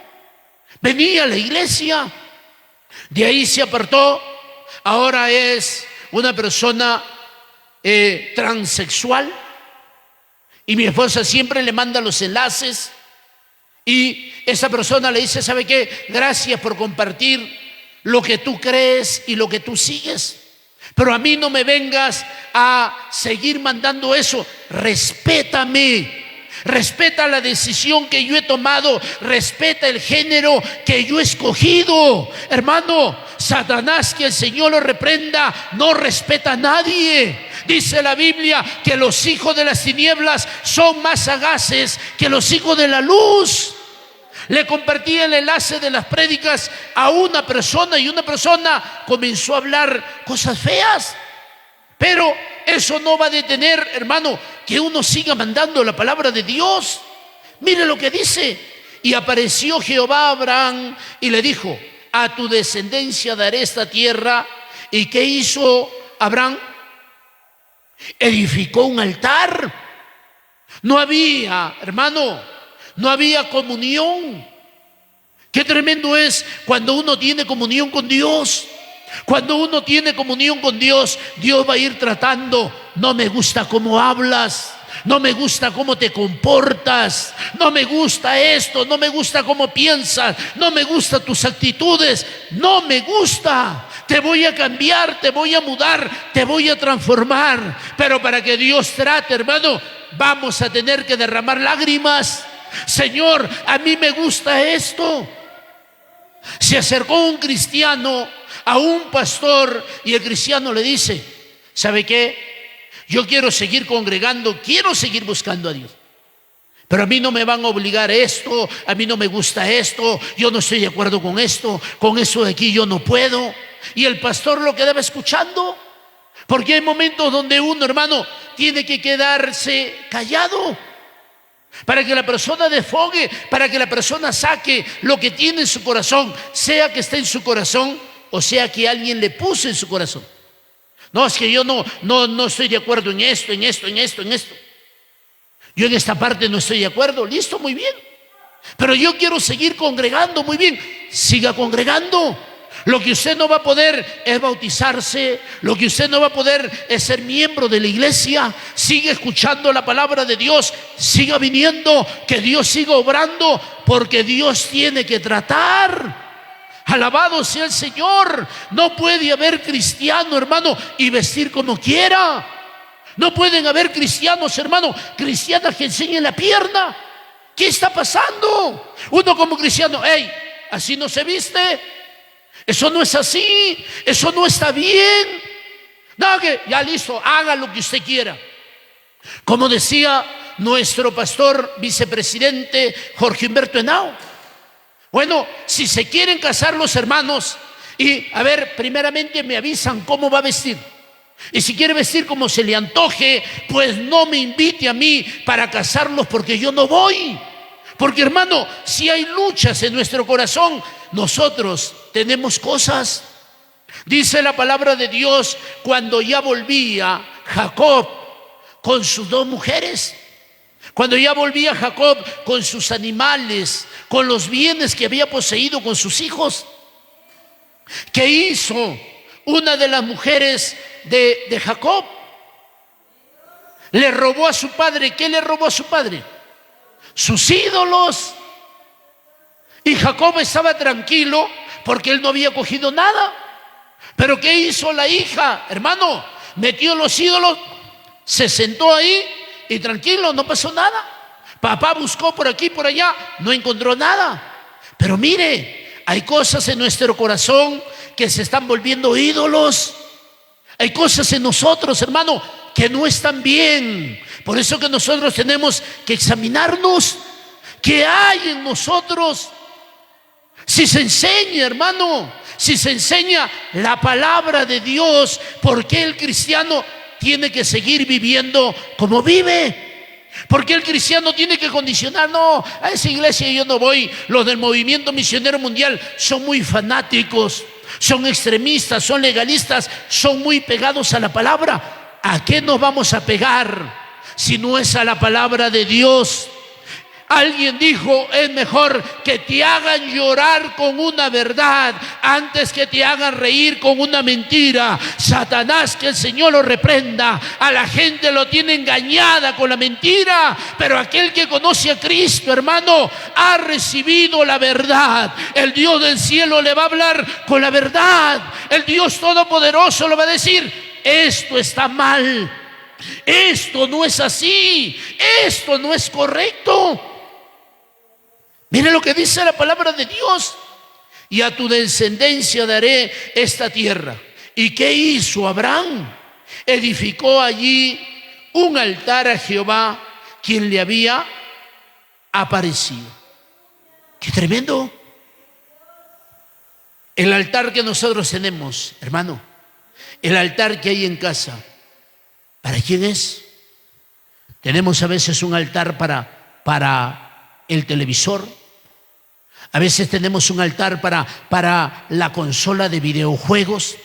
venía a la iglesia, de ahí se apartó, ahora es una persona transexual, y mi esposa siempre le manda los enlaces. Y esa persona le dice: ¿sabe qué? Gracias por compartir lo que tú crees y lo que tú sigues, pero a mí no me vengas a seguir mandando eso. Respétame, respeta la decisión que yo he tomado, respeta el género que yo he escogido. Hermano, Satanás, que el Señor lo reprenda, no respeta a nadie. Dice la Biblia que los hijos de las tinieblas son más sagaces que los hijos de la luz. Le compartí el enlace de las prédicas a una persona, y una persona comenzó a hablar cosas feas. Pero eso no va a detener, hermano, que uno siga mandando la palabra de Dios. Mire lo que dice: y apareció Jehová a Abraham y le dijo: a tu descendencia daré esta tierra. ¿Y qué hizo Abraham? Edificó un altar. No había, hermano, no había comunión. Qué tremendo es cuando uno tiene comunión con Dios. Cuando uno tiene comunión con Dios, Dios va a ir tratando. No me gusta cómo hablas, no me gusta cómo te comportas, no me gusta esto, no me gusta cómo piensas, no me gustan tus actitudes, no me gusta. Te voy a cambiar, te voy a mudar, te voy a transformar. Pero para que Dios trate, hermano, vamos a tener que derramar lágrimas. Señor, a mí me gusta esto. Se acercó un cristiano a un pastor y el cristiano le dice: ¿sabe qué? Yo quiero seguir congregando, quiero seguir buscando a Dios, pero a mí no me van a obligar esto, a mí no me gusta esto, yo no estoy de acuerdo con esto, con eso de aquí yo no puedo. Y el pastor lo quedaba escuchando, porque hay momentos donde uno, hermano, tiene que quedarse callado para que la persona desfogue, para que la persona saque lo que tiene en su corazón, sea que esté en su corazón o sea que alguien le puso en su corazón. No, es que yo no estoy de acuerdo en esto. Yo en esta parte no estoy de acuerdo. Listo, muy bien. Pero yo quiero seguir congregando. Muy bien, siga congregando. Lo que usted no va a poder es bautizarse. Lo que usted no va a poder es ser miembro de la iglesia. Siga escuchando la palabra de Dios. Siga viniendo, que Dios siga obrando, porque Dios tiene que tratar. Alabado sea el Señor. No puede haber cristiano, hermano, y vestir como quiera. No pueden haber cristianos, hermano, cristianas que enseñen la pierna. ¿Qué está pasando? Uno como cristiano, hey, así no se viste. Eso no es así. Eso no está bien. No, que ya listo, haga lo que usted quiera. Como decía nuestro pastor vicepresidente Jorge Humberto Henao, bueno, si se quieren casar los hermanos, y a ver, primeramente me avisan cómo va a vestir. Y si quiere vestir como se le antoje, pues no me invite a mí para casarlos, porque yo no voy. Porque, hermano, si hay luchas en nuestro corazón, nosotros tenemos cosas. Dice la palabra de Dios, cuando ya volvía Jacob con sus 2 mujeres, cuando ya volvía Jacob con sus animales, con los bienes que había poseído, con sus hijos, ¿qué hizo una de las mujeres de Jacob? Le robó a su padre. ¿Qué le robó a su padre? Sus ídolos. Y Jacob estaba tranquilo porque él no había cogido nada. Pero ¿qué hizo la hija? Hermano, metió los ídolos, se sentó ahí y tranquilo, no pasó nada. Papá buscó por aquí, por allá, no encontró nada. Pero mire, hay cosas en nuestro corazón que se están volviendo ídolos. Hay cosas en nosotros, hermano, que no están bien. Por eso que nosotros tenemos que examinarnos. ¿Qué hay en nosotros? Si se enseña, hermano, si se enseña la palabra de Dios, ¿por qué el cristiano tiene que seguir viviendo como vive? ¿Por qué el cristiano tiene que condicionar? No, a esa iglesia yo no voy. Los del movimiento misionero mundial son muy fanáticos, son extremistas, son legalistas, son muy pegados a la palabra. ¿A qué nos vamos a pegar si no es a la palabra de Dios? Alguien dijo, es mejor que te hagan llorar con una verdad antes que te hagan reír con una mentira. Satanás, que el Señor lo reprenda, a la gente lo tiene engañada con la mentira, pero aquel que conoce a Cristo, hermano, ha recibido la verdad. El Dios del cielo le va a hablar con la verdad. El Dios todopoderoso le va a decir, esto está mal, esto no es así, esto no es correcto. Mire lo que dice la palabra de Dios. Y a tu descendencia daré esta tierra. ¿Y qué hizo Abraham? Edificó allí un altar a Jehová, quien le había aparecido. ¡Qué tremendo! El altar que nosotros tenemos, hermano, el altar que hay en casa, ¿para quién es? Tenemos a veces un altar para el televisor. A veces tenemos un altar para la consola de videojuegos.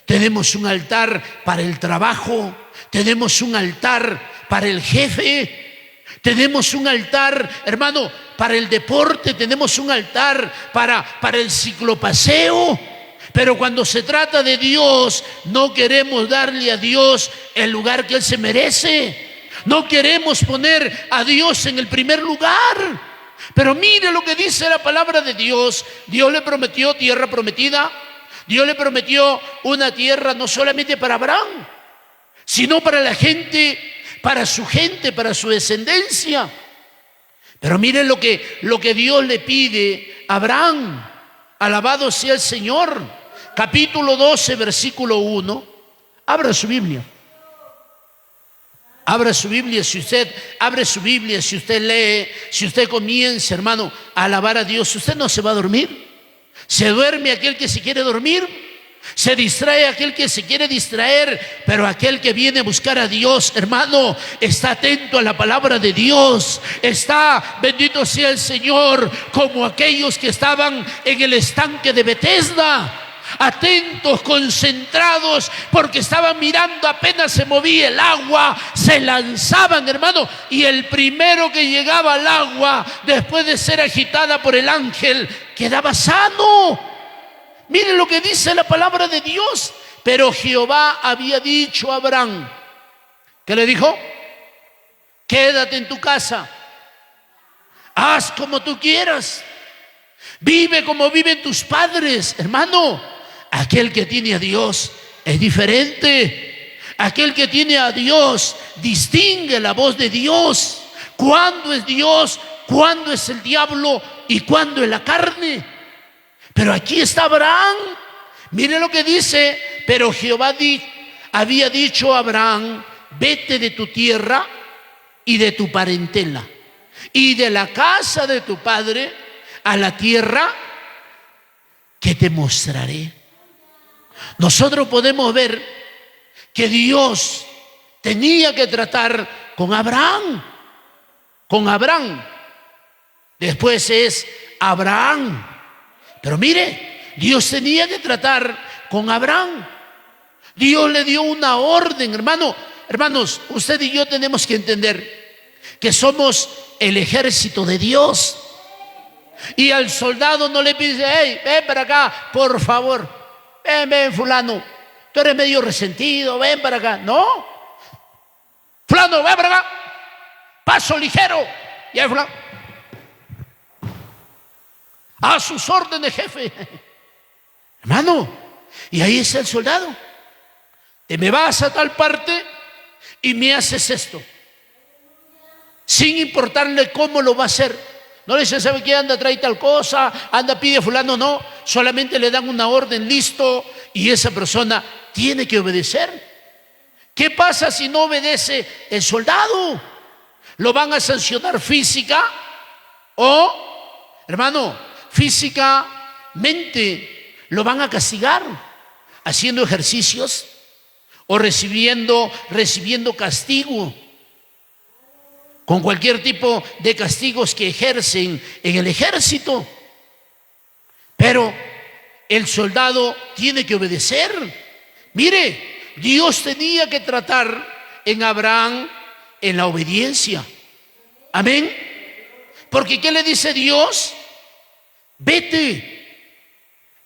Tenemos un altar para el trabajo. Tenemos un altar para el jefe. Tenemos un altar, hermano, para el deporte. Tenemos un altar para el ciclopaseo. Pero cuando se trata de Dios, no queremos darle a Dios el lugar que Él se merece. No queremos poner a Dios en el primer lugar. Pero mire lo que dice la palabra de Dios. Dios le prometió tierra prometida. Dios le prometió una tierra no solamente para Abraham, sino para la gente, para su descendencia. Pero mire lo que Dios le pide a Abraham. Alabado sea el Señor. Capítulo 12, versículo 1. Abra su Biblia. Abra su Biblia, si usted abre su Biblia, si usted lee, si usted comienza, hermano, a alabar a Dios, usted no se va a dormir. Se duerme aquel que se quiere dormir, se distrae aquel que se quiere distraer, pero aquel que viene a buscar a Dios, hermano, está atento a la palabra de Dios. Está, bendito sea el Señor, como aquellos que estaban en el estanque de Betesda. Atentos, concentrados, porque estaban mirando, apenas se movía el agua, se lanzaban, hermano, y el primero que llegaba al agua, después de ser agitada por el ángel, quedaba sano. Miren lo que dice la palabra de Dios. Pero Jehová había dicho a Abraham, ¿qué le dijo? Quédate en tu casa, haz como tú quieras. Vive como viven tus padres, hermano. Aquel que tiene a Dios es diferente. Aquel que tiene a Dios distingue la voz de Dios. ¿Cuándo es Dios? ¿Cuándo es el diablo? ¿Y cuándo es la carne? Pero aquí está Abraham. Mire lo que dice. Pero Jehová había dicho a Abraham: vete de tu tierra y de tu parentela y de la casa de tu padre a la tierra que te mostraré. Nosotros podemos ver que Dios tenía que tratar con Abraham. Con Abraham. Después es Abraham. Pero mire, Dios tenía que tratar con Abraham. Dios le dio una orden, hermanos, usted y yo tenemos que entender que somos el ejército de Dios. Y al soldado no le pide: hey, ven para acá, por favor. Ven, fulano, tú eres medio resentido, ven para acá. No. Fulano, ven para acá. Paso ligero. Y ahí fulano: a sus órdenes, jefe. Hermano, y ahí está el soldado. Te me vas a tal parte y me haces esto, sin importarle cómo lo va a hacer. No le dice: ¿sabe qué? Anda, trae tal cosa, anda, pide a fulano. No, solamente le dan una orden, listo, y esa persona tiene que obedecer. ¿Qué pasa si no obedece el soldado? ¿Lo van a sancionar física o, hermano, físicamente lo van a castigar haciendo ejercicios o recibiendo castigo, con cualquier tipo de castigos que ejercen en el ejército? Pero el soldado tiene que obedecer. Mire, Dios tenía que tratar en Abraham en la obediencia. Amén. Porque ¿qué le dice Dios? Vete,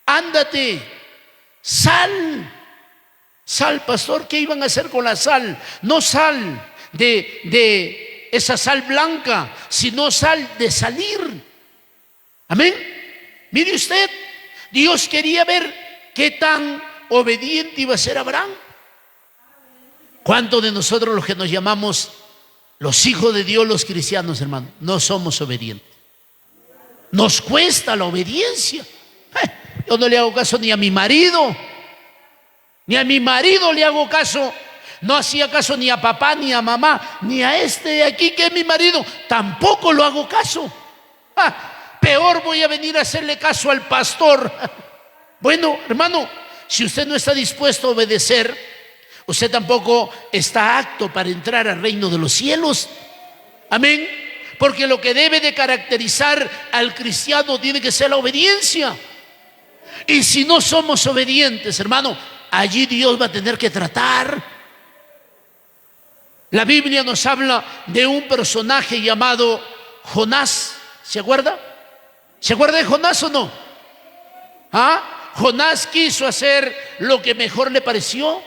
ándate, sal. Sal, pastor, ¿qué iban a hacer con la sal? No sal de esa sal blanca, sino sal de salir. Amén. Mire usted, Dios quería ver qué tan obediente iba a ser Abraham. ¿Cuántos de nosotros, los que nos llamamos los hijos de Dios, los cristianos, hermano, no somos obedientes? Nos cuesta la obediencia. Yo no le hago caso ni a mi marido. Ni a mi marido le hago caso. No hacía caso ni a papá, ni a mamá, ni a este de aquí que es mi marido. Tampoco lo hago caso. Peor voy a venir a hacerle caso al pastor. Bueno, hermano, si usted no está dispuesto a obedecer, usted tampoco está apto para entrar al reino de los cielos. Amén. Porque lo que debe de caracterizar al cristiano tiene que ser la obediencia. Y si no somos obedientes, hermano, allí Dios va a tener que tratar. La Biblia nos habla de un personaje llamado Jonás. ¿Se acuerda? ¿Se acuerda de Jonás o no? Jonás quiso hacer lo que mejor le pareció.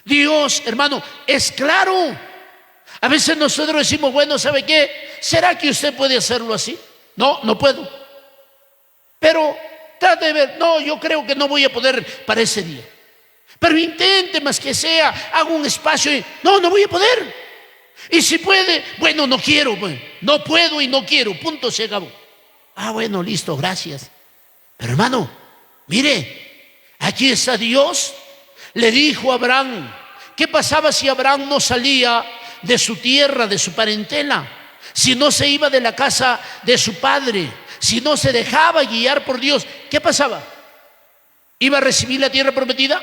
Dios, hermano, es claro. A veces nosotros decimos: bueno, ¿sabe qué? ¿Será que usted puede hacerlo así? No, no puedo. Pero trate de ver. No, yo creo que no voy a poder para ese día. Pero intente más que sea, haga un espacio y no voy a poder. Y si puede, bueno, no quiero, no puedo y no quiero, punto, se acabó. Bueno, listo, gracias. Pero hermano, mire, aquí está Dios. Le dijo a Abraham: ¿qué pasaba si Abraham no salía de su tierra, de su parentela? Si no se iba de la casa de su padre, si no se dejaba guiar por Dios, ¿qué pasaba? ¿Iba a recibir la tierra prometida?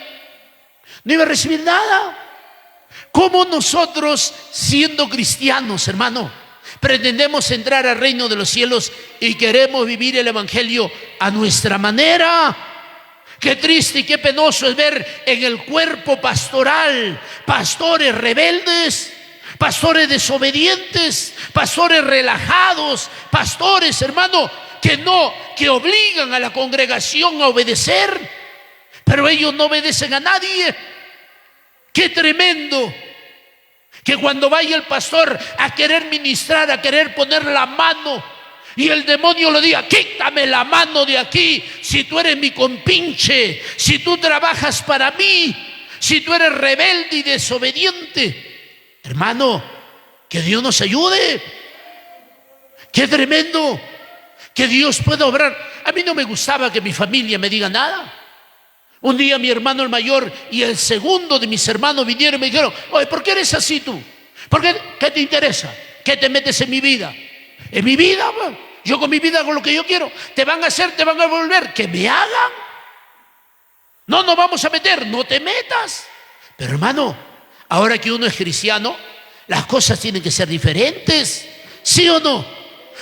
No iba a recibir nada. ¿Cómo nosotros, siendo cristianos, hermano, pretendemos entrar al reino de los cielos y queremos vivir el evangelio a nuestra manera? Qué triste y qué penoso es ver en el cuerpo pastoral pastores rebeldes, pastores desobedientes, pastores relajados, pastores, hermano, que obligan a la congregación a obedecer, pero ellos no obedecen a nadie. Qué tremendo que cuando vaya el pastor a querer ministrar, a querer poner la mano Y el demonio le diga: quítame la mano de aquí, si tú eres mi compinche, si tú trabajas para mí, si tú eres rebelde y desobediente. Hermano, que Dios nos ayude. Qué tremendo que Dios pueda obrar. A mí no me gustaba que mi familia me diga nada. Un día mi hermano el mayor y el segundo de mis hermanos vinieron y me dijeron: oye, ¿por qué eres así tú? ¿Por qué? ¿Qué te interesa? ¿Qué te metes en mi vida? En mi vida, bueno, yo con mi vida hago lo que yo quiero. Te van a hacer, te van a volver. Que me hagan. No nos vamos a meter, no te metas. Pero hermano, ahora que uno es cristiano, las cosas tienen que ser diferentes. ¿Sí o no?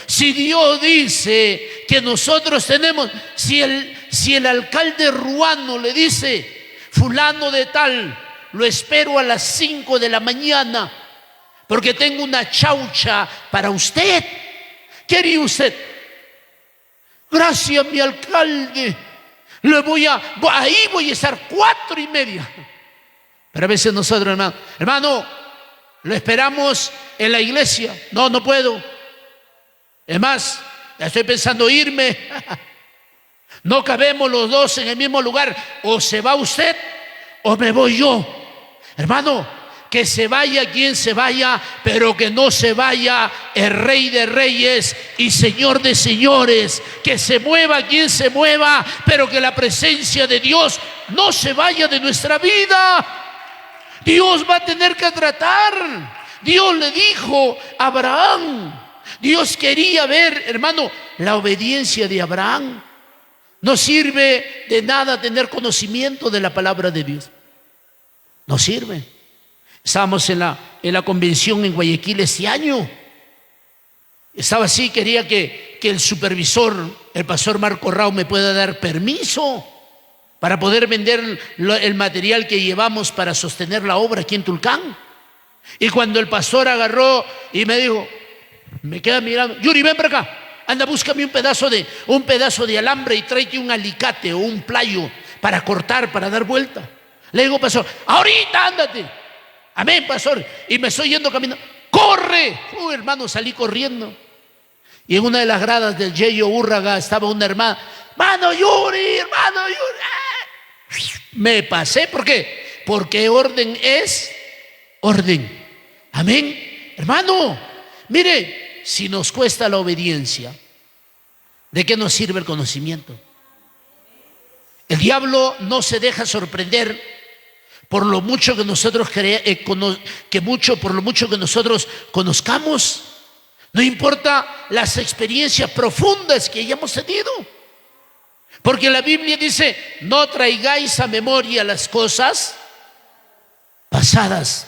Si Dios dice que nosotros tenemos, si el alcalde Ruano le dice: fulano de tal, lo espero a las 5 de la mañana porque tengo una chaucha para usted. ¿Qué haría usted? Gracias, mi alcalde. Ahí voy a estar 4:30. Pero a veces nosotros, hermano, lo esperamos en la iglesia. No, no puedo. Es más, ya estoy pensando irme. No cabemos los dos en el mismo lugar. O se va usted o me voy yo. Hermano, que se vaya quien se vaya, pero que no se vaya el Rey de Reyes y Señor de Señores. Que se mueva quien se mueva, pero que la presencia de Dios no se vaya de nuestra vida. Dios va a tener que tratar. Dios le dijo a Abraham. Dios quería ver, hermano, la obediencia de Abraham. No sirve de nada tener conocimiento de la palabra de Dios. No sirve. Estábamos en la convención en Guayaquil este año. Estaba así, quería que el supervisor, el pastor Marco Rao, me pueda dar permiso para poder vender el material que llevamos para sostener la obra aquí en Tulcán. Y cuando el pastor agarró y me dijo, me queda mirando: Yuri, ven para acá, anda, búscame un pedazo de alambre y tráete un alicate o un playo para cortar, para dar vuelta. Le digo: pastor, ahorita ándate. Amén, pastor. Y me estoy yendo caminando. ¡Corre! Hermano, salí corriendo. Y en una de las gradas del Yeyo Úrraga estaba una hermana: hermano Yuri, hermano Yuri. Me pasé. ¿Por qué? Porque orden es orden. Amén. Hermano, mire, si nos cuesta la obediencia, ¿de qué nos sirve el conocimiento? El diablo no se deja sorprender por lo mucho que nosotros por lo mucho que nosotros conozcamos. No importa las experiencias profundas que hayamos tenido, porque la Biblia dice: no traigáis a memoria las cosas pasadas.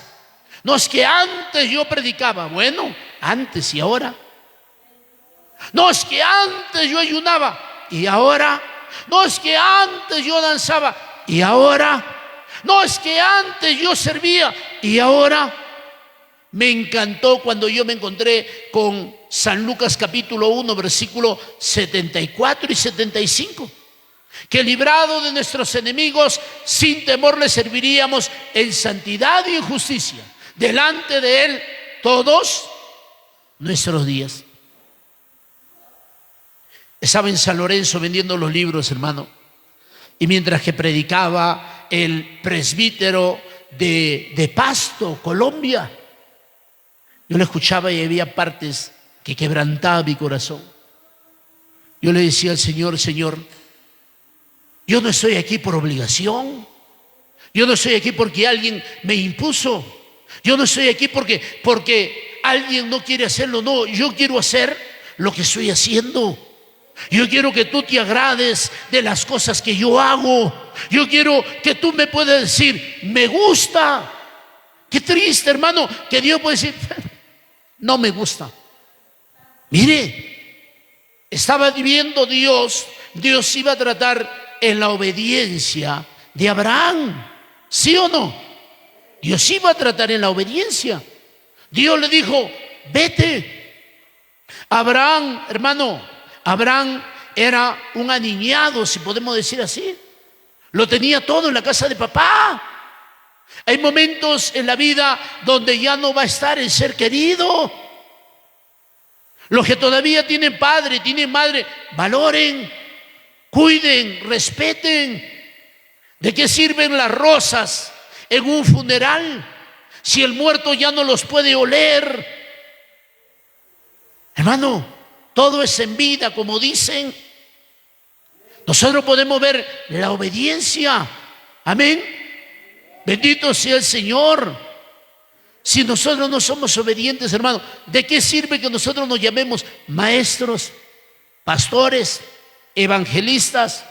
No es que antes yo predicaba. Bueno, antes y ahora. No es que antes yo ayunaba y ahora. No es que antes yo danzaba y ahora. No es que antes yo servía y ahora. Me encantó cuando yo me encontré con San Lucas capítulo 1 versículo 74 y 75. Que librado de nuestros enemigos, sin temor le serviríamos en santidad y en justicia delante de Él todos nuestros días. Estaba en San Lorenzo vendiendo los libros, hermano, y mientras que predicaba el presbítero de Pasto, Colombia, yo le escuchaba y había partes que quebrantaban mi corazón. Yo le decía al Señor: Señor, yo no estoy aquí por obligación. Yo no estoy aquí porque alguien me impuso. Yo no estoy aquí porque alguien no quiere hacerlo. No, yo quiero hacer lo que estoy haciendo. Yo quiero que tú te agrades de las cosas que yo hago. Yo quiero que tú me puedas decir: me gusta. Qué triste, hermano, que Dios puede decir: no me gusta. Mire, estaba viendo Dios iba a tratar en la obediencia de Abraham. ¿Sí o no? Dios iba a tratar en la obediencia. Dios le dijo: vete. Abraham, hermano, Abraham era un aniñado, si podemos decir así. Lo tenía todo en la casa de papá. Hay momentos en la vida donde ya no va a estar el ser querido. Los que todavía tienen padre, tienen madre, valoren, cuiden, respeten. ¿De qué sirven las rosas en un funeral si el muerto ya no los puede oler? Hermano, todo es en vida, como dicen. Nosotros podemos ver la obediencia. Amén. Bendito sea el Señor. Si nosotros no somos obedientes, hermano, ¿de qué sirve que nosotros nos llamemos maestros, pastores, evangelistas?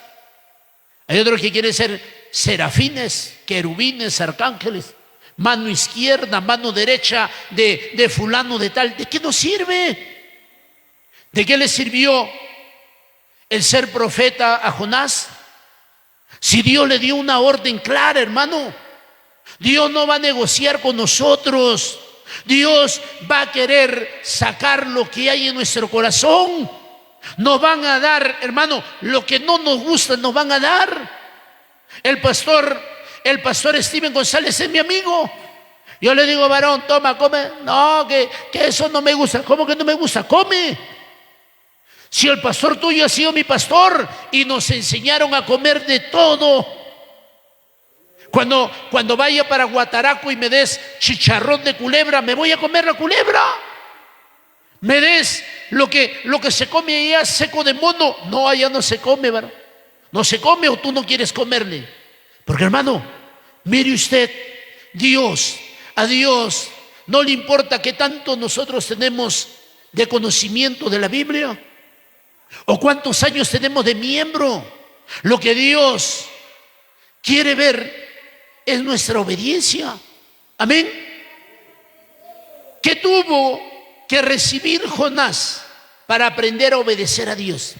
Hay otros que quieren ser serafines, querubines, arcángeles, mano izquierda, mano derecha de fulano de tal. ¿De qué nos sirve? ¿De qué le sirvió el ser profeta a Jonás? Si Dios le dio una orden clara, hermano. Dios no va a negociar con nosotros. Dios va a querer sacar lo que hay en nuestro corazón. Nos van a dar, hermano, lo que no nos gusta, nos van a dar. El pastor Steven González es mi amigo. Yo le digo, varón, toma, come. No, que eso no me gusta. ¿Cómo que no me gusta? Come. Si el pastor tuyo ha sido mi pastor y nos enseñaron a comer de todo. Cuando vaya para Guataraco y me des chicharrón de culebra, me voy a comer la culebra. Me des lo que se come allá seco de mono. No, allá no se come, varón. No se come, o tú no quieres comerle. Porque, hermano, mire usted, a Dios no le importa qué tanto nosotros tenemos de conocimiento de la Biblia o cuántos años tenemos de miembro. Lo que Dios quiere ver es nuestra obediencia. Amén. ¿Qué tuvo que recibir Jonás para aprender a obedecer a Dios?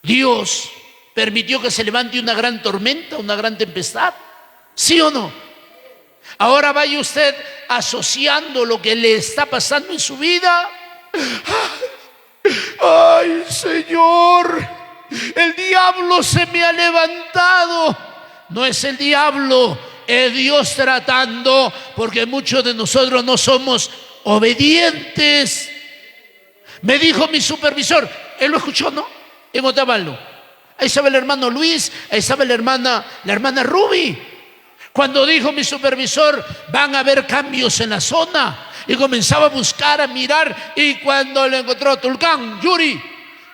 Dios permitió que se levante una gran tormenta, una gran tempestad. ¿Sí o no? Ahora vaya usted asociando lo que le está pasando en su vida. Ay, Señor, el diablo se me ha levantado. No es el diablo, es Dios tratando, porque muchos de nosotros no somos obedientes. Me dijo mi supervisor, él lo escuchó, ¿no? En Otavalo. Ahí estaba el hermano Luis, ahí estaba la hermana Ruby. Cuando dijo mi supervisor, van a haber cambios en la zona, y comenzaba a buscar, a mirar, y cuando le encontró, Tulcán, Yuri,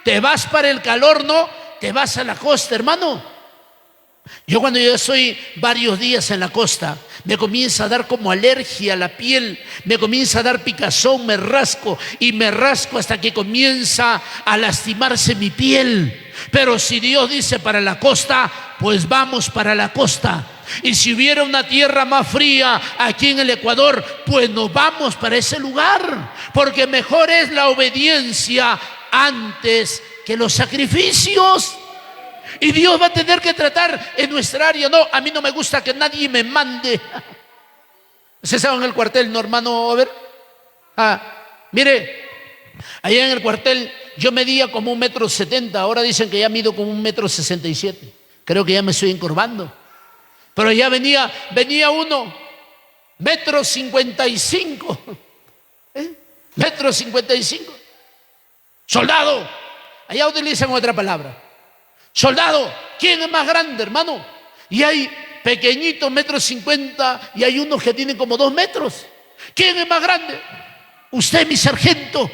te vas para el calor, ¿no? Te vas a la costa, hermano. Yo cuando yo estoy varios días en la costa, me comienza a dar como alergia a la piel, me comienza a dar picazón, me rasco hasta que comienza a lastimarse mi piel. Pero si Dios dice para la costa, pues vamos para la costa. Y si hubiera una tierra más fría aquí en el Ecuador, pues nos vamos para ese lugar, porque mejor es la obediencia antes que los sacrificios. Y Dios va a tener que tratar en nuestra área. No, a mí no me gusta que nadie me mande. ¿Se sabe en el cuartel, no, hermano? A ver. Mire, allá en el cuartel yo medía como 1,70 m. Ahora dicen que ya mido como 1,67 m. Creo que ya me estoy encorvando. Pero ya venía uno, 1,55 m. 1,55 m. Soldado. Allá utilizan otra palabra. Soldado, ¿quién es más grande, hermano? Y hay pequeñitos, 1,50 m, y hay unos que tienen como 2 metros. ¿Quién es más grande? Usted, mi sargento.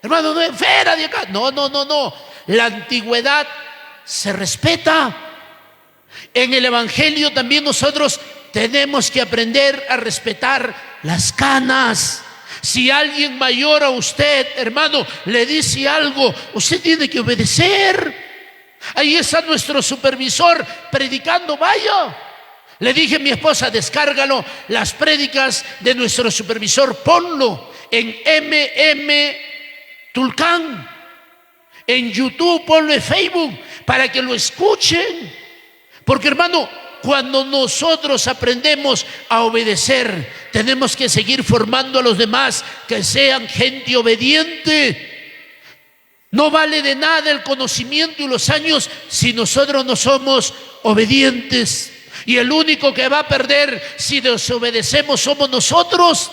Hermano, no es fuera de acá. No. La antigüedad se respeta. En el Evangelio también nosotros tenemos que aprender a respetar las canas. Si alguien mayor a usted, hermano, le dice algo, usted tiene que obedecer. Ahí está nuestro supervisor predicando, vaya. Le dije a mi esposa, descárgalo, las prédicas de nuestro supervisor, ponlo en Tulcán, en YouTube, ponlo en Facebook, para que lo escuchen. Porque, hermano, cuando nosotros aprendemos a obedecer, tenemos que seguir formando a los demás que sean gente obediente. No vale de nada el conocimiento y los años si nosotros no somos obedientes. Y el único que va a perder si desobedecemos somos nosotros.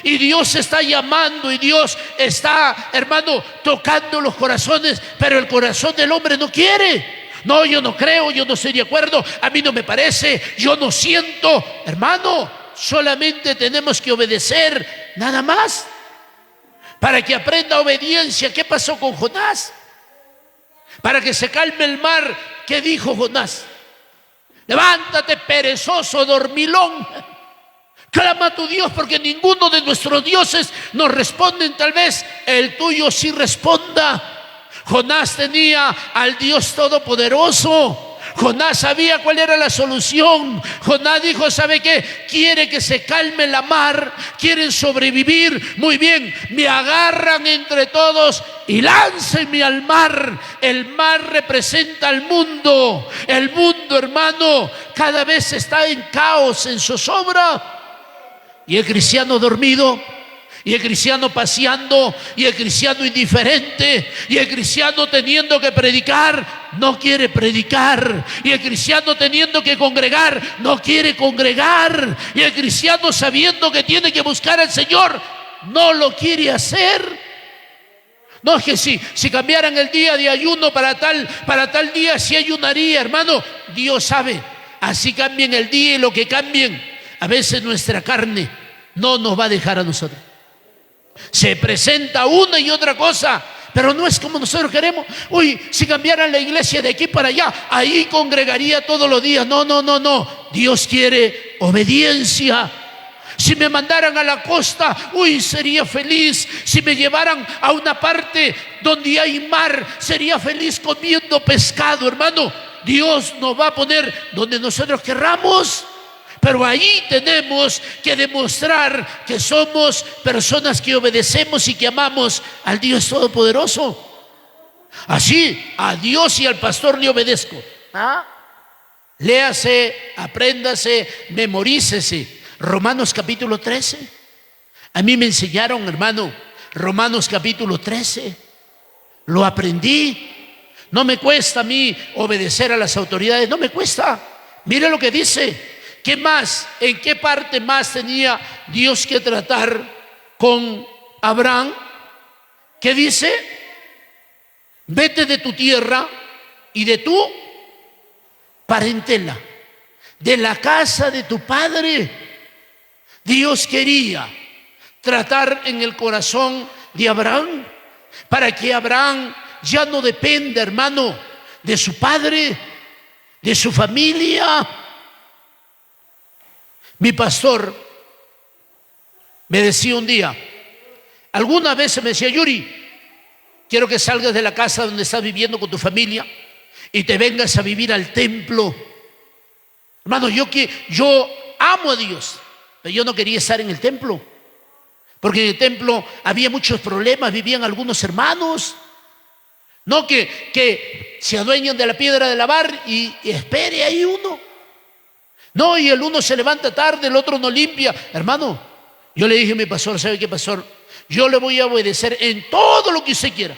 Y Dios está llamando y Dios está, hermano, tocando los corazones, pero el corazón del hombre no quiere. No, yo no creo, yo no estoy de acuerdo, a mí no me parece, yo no siento. Hermano, solamente tenemos que obedecer, nada más, para que aprenda obediencia. ¿Qué pasó con Jonás? Para que se calme el mar, ¿qué dijo Jonás? Levántate, perezoso, dormilón. Clama a tu Dios, porque ninguno de nuestros dioses nos responden. Tal vez el tuyo sí responda. Jonás tenía al Dios Todopoderoso. Jonás sabía cuál era la solución. Jonás dijo: ¿sabe qué? Quiere que se calme la mar, quieren sobrevivir. Muy bien, me agarran entre todos y láncenme al mar. El mar representa al mundo. El mundo, hermano, cada vez está en caos, en zozobra. Y el cristiano dormido, y el cristiano paseando, y el cristiano indiferente, y el cristiano teniendo que predicar, no quiere predicar, y el cristiano teniendo que congregar, no quiere congregar, y el cristiano sabiendo que tiene que buscar al Señor, no lo quiere hacer. No, es que si cambiaran el día de ayuno para tal día, si ayunaría, hermano. Dios sabe, así cambien el día y lo que cambien, a veces nuestra carne no nos va a dejar a nosotros. Se presenta una y otra cosa, pero no es como nosotros queremos. Uy, si cambiaran la iglesia de aquí para allá, ahí congregaría todos los días. No, no, no, no. Dios quiere obediencia. Si me mandaran a la costa, uy, sería feliz. Si me llevaran a una parte donde hay mar, sería feliz comiendo pescado, hermano. Dios nos va a poner donde nosotros querramos. Pero ahí tenemos que demostrar que somos personas que obedecemos y que amamos al Dios Todopoderoso. Así, a Dios y al pastor le obedezco. Léase, apréndase, memorícese Romanos capítulo 13. A mí me enseñaron, hermano, Romanos capítulo 13. Lo aprendí. No me cuesta a mí obedecer a las autoridades, no me cuesta. Mire lo que dice. ¿Qué más? ¿En qué parte más tenía Dios que tratar con Abraham? ¿Qué dice? Vete de tu tierra y de tu parentela, de la casa de tu padre. Dios quería tratar en el corazón de Abraham, para que Abraham ya no dependa, hermano, de su padre, de su familia. Mi pastor me decía un día, alguna vez me decía: Yuri, quiero que salgas de la casa donde estás viviendo con tu familia y te vengas a vivir al templo. Hermano, yo amo a Dios, pero yo no quería estar en el templo, porque en el templo había muchos problemas, vivían algunos hermanos, no que se adueñan de la piedra de lavar y espere ahí uno. No, y el uno se levanta tarde, el otro no limpia. Hermano, yo le dije a mi pastor: ¿sabe qué, pastor? Yo le voy a obedecer en todo lo que usted quiera,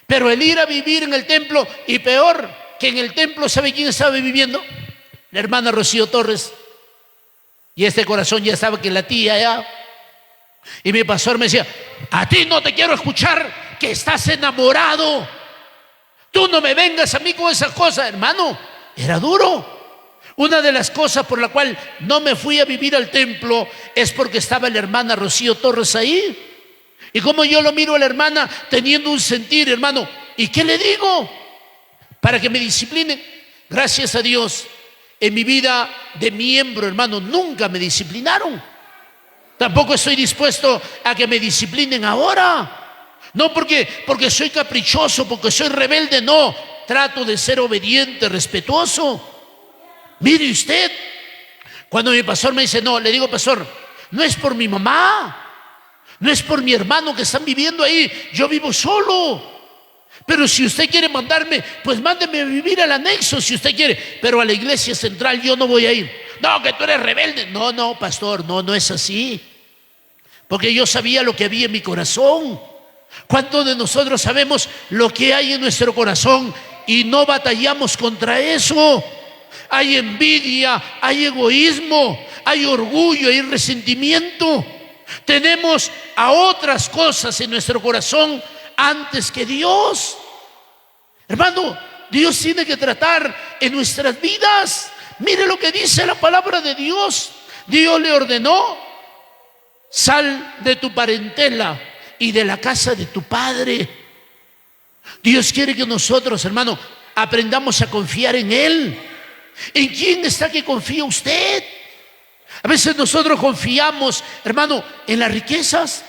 pero el ir a vivir en el templo, y peor que en el templo, ¿sabe quién estaba viviendo? La hermana Rocío Torres. Y este corazón ya estaba que latía ya. Y mi pastor me decía: a ti no te quiero escuchar, que estás enamorado. Tú no me vengas a mí con esas cosas. Hermano, era duro. Una de las cosas por la cual no me fui a vivir al templo es porque estaba la hermana Rocío Torres ahí. Y como yo lo miro a la hermana teniendo un sentir, hermano, ¿y qué le digo? Para que me discipline. Gracias a Dios, en mi vida de miembro, hermano, nunca me disciplinaron. Tampoco estoy dispuesto a que me disciplinen ahora. No porque soy caprichoso, porque soy rebelde, no. Trato de ser obediente, respetuoso. Mire usted, cuando mi pastor me dice no, le digo: pastor, no es por mi mamá, no es por mi hermano que están viviendo ahí, yo vivo solo. Pero si usted quiere mandarme, pues mándeme a vivir al anexo si usted quiere, pero a la iglesia central yo no voy a ir. No, que tú eres rebelde. No, pastor, no es así. Porque yo sabía lo que había en mi corazón. ¿Cuántos de nosotros sabemos lo que hay en nuestro corazón y no batallamos contra eso? Hay envidia, hay egoísmo, hay orgullo, hay resentimiento. Tenemos a otras cosas en nuestro corazón antes que Dios. Hermano, Dios tiene que tratar en nuestras vidas. Mire lo que dice la palabra de Dios. Dios le ordenó: sal de tu parentela y de la casa de tu padre. Dios quiere que nosotros, hermano, aprendamos a confiar en Él. ¿En quién está que confía usted? A veces nosotros confiamos, hermano, en las riquezas.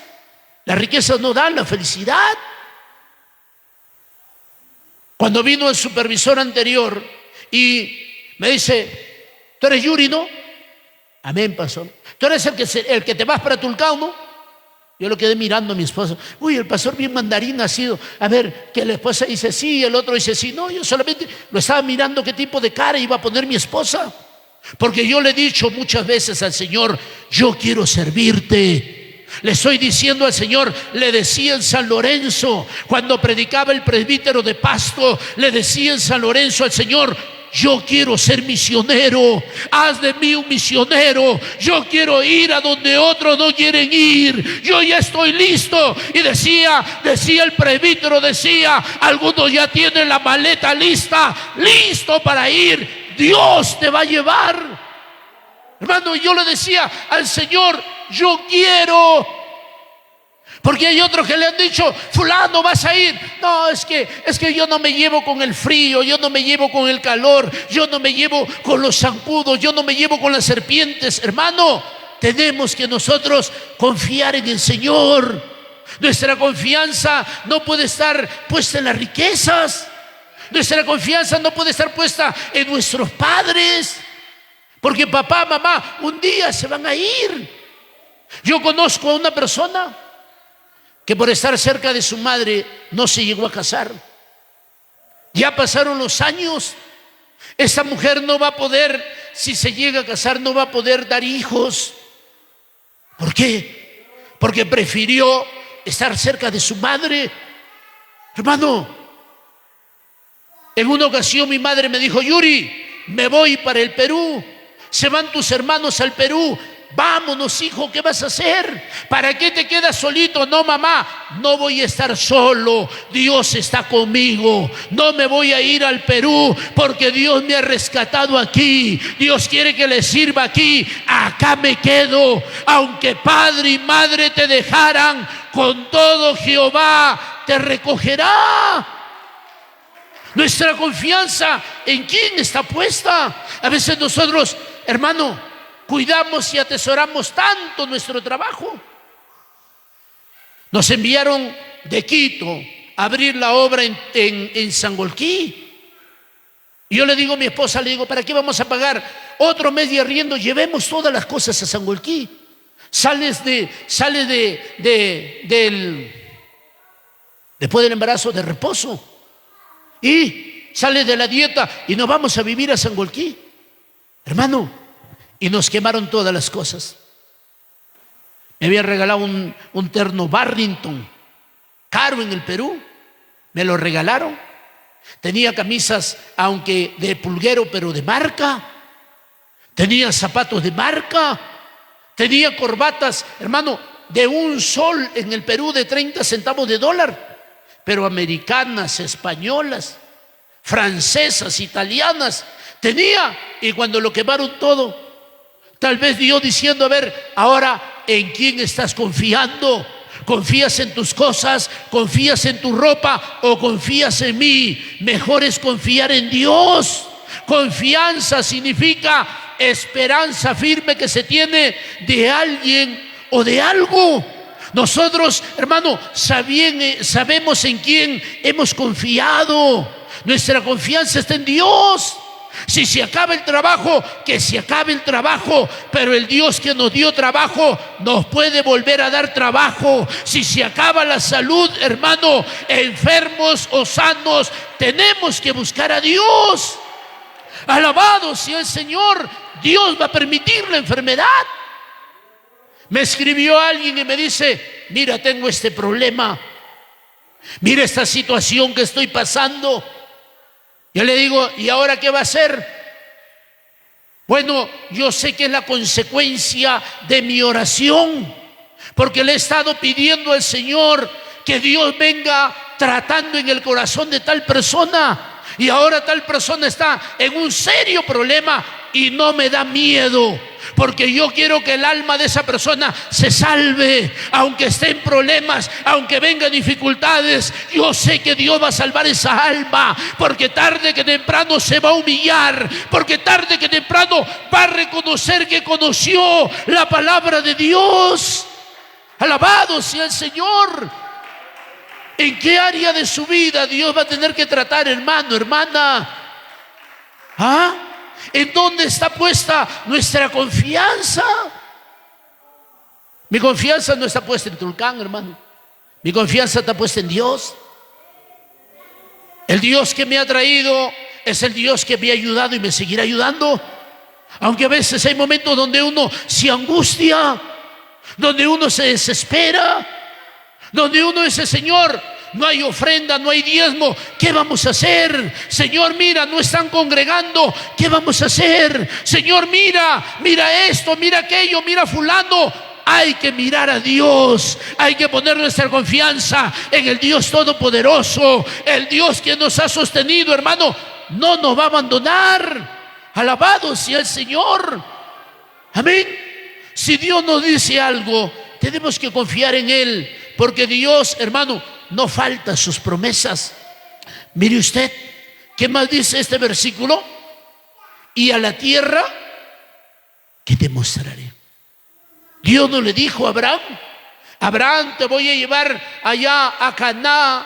Las riquezas no dan la felicidad. Cuando vino el supervisor anterior y me dice: tú eres Yuri, ¿no? Amén, pastor. Tú eres el que te vas para Tulcán, ¿no? Yo lo quedé mirando a mi esposa. Uy, el pastor bien mandarín ha sido. A ver, que la esposa dice sí, el otro dice sí. No, yo solamente lo estaba mirando qué tipo de cara iba a poner mi esposa. Porque yo le he dicho muchas veces al Señor: yo quiero servirte. Le estoy diciendo al Señor, le decía en San Lorenzo, cuando predicaba el presbítero de Pasto, le decía en San Lorenzo al Señor: yo quiero ser misionero, haz de mí un misionero. Yo quiero ir a donde otros no quieren ir. Yo ya estoy listo. Y decía el presbítero, algunos ya tienen la maleta listo para ir. Dios te va a llevar. Hermano, yo le decía al Señor: yo quiero. Porque hay otros que le han dicho: fulano, vas a ir. No, es que yo no me llevo con el frío, yo no me llevo con el calor, yo no me llevo con los zancudos, yo no me llevo con las serpientes. Hermano, tenemos que nosotros confiar en el Señor. Nuestra confianza no puede estar puesta en las riquezas. Nuestra confianza no puede estar puesta en nuestros padres, porque papá, mamá un día se van a ir. Yo conozco a una persona que por estar cerca de su madre no se llegó a casar. Ya pasaron los años. Esta mujer no va a poder, si se llega a casar, no va a poder dar hijos. ¿Por qué? Porque prefirió estar cerca de su madre. Hermano, en una ocasión mi madre me dijo: Yuri, me voy para el Perú. Se van tus hermanos al Perú. Vámonos, hijo, ¿qué vas a hacer? ¿Para qué te quedas solito? No, mamá, no voy a estar solo. Dios está conmigo. No me voy a ir al Perú porque Dios me ha rescatado aquí. Dios quiere que le sirva aquí. Acá me quedo. Aunque padre y madre te dejaran, con todo Jehová te recogerá. Nuestra confianza, ¿en quién está puesta? A veces nosotros, hermano, cuidamos y atesoramos tanto nuestro trabajo. Nos enviaron de Quito a abrir la obra en Sangolquí. Y yo le digo a mi esposa, le digo: ¿para qué vamos a pagar otro mes de arriendo? Llevemos todas las cosas a Sangolquí. Sales después del embarazo de reposo. Y sales de la dieta y nos vamos a vivir a Sangolquí. Hermano, y nos quemaron todas las cosas. Me había regalado un terno Barrington, caro en el Perú. Me lo regalaron. Tenía camisas, aunque de pulguero, pero de marca. Tenía zapatos de marca. Tenía corbatas, hermano, de un sol en el Perú de 30 centavos de dólar. Pero americanas, españolas, francesas, italianas. Tenía. Y cuando lo quemaron todo, tal vez Dios diciendo: a ver, ahora, ¿en quién estás confiando? ¿Confías en tus cosas? ¿Confías en tu ropa? ¿O confías en mí? Mejor es confiar en Dios. Confianza significa esperanza firme que se tiene de alguien o de algo. Nosotros, hermano, sabemos en quién hemos confiado. Nuestra confianza está en Dios. Si se acaba el trabajo, que se acabe el trabajo, pero el Dios que nos dio trabajo nos puede volver a dar trabajo. Si se acaba la salud, hermano, enfermos o sanos, tenemos que buscar a Dios. Alabado sea el Señor. Dios va a permitir la enfermedad. Me escribió alguien y me dice: mira, tengo este problema, mira esta situación que estoy pasando. Yo le digo: ¿y ahora qué va a hacer? Bueno, yo sé que es la consecuencia de mi oración. porque le he estado pidiendo al Señor que Dios venga tratando en el corazón de tal persona, y ahora tal persona está en un serio problema y no me da miedo, porque yo quiero que el alma de esa persona se salve, aunque esté en problemas, aunque venga dificultades. Yo sé que Dios va a salvar esa alma, porque tarde que temprano se va a humillar, porque tarde que temprano va a reconocer que conoció la palabra de Dios. Alabado sea el Señor. ¿En qué área de su vida Dios va a tener que tratar, hermano, hermana? ¿Ah? ¿En dónde está puesta nuestra confianza? Mi confianza no está puesta en Tulcán, hermano. Mi confianza está puesta en Dios. El Dios que me ha traído es el Dios que me ha ayudado y me seguirá ayudando. Aunque a veces hay momentos donde uno se angustia, donde uno se desespera, donde uno dice: Señor, no hay ofrenda, no hay diezmo, ¿qué vamos a hacer? Señor, mira, no están congregando, ¿qué vamos a hacer? Señor, mira esto, mira aquello, mira fulano. Hay que mirar a Dios, hay que poner nuestra confianza en el Dios Todopoderoso, el Dios que nos ha sostenido, hermano, no nos va a abandonar. Alabado sea el Señor. Amén. Si Dios nos dice algo, tenemos que confiar en Él, porque Dios, hermano, no falta sus promesas. Mire usted, ¿qué más dice este versículo? Y a la tierra que te mostraré. Dios no le dijo a Abraham: Abraham, te voy a llevar allá a Canaán,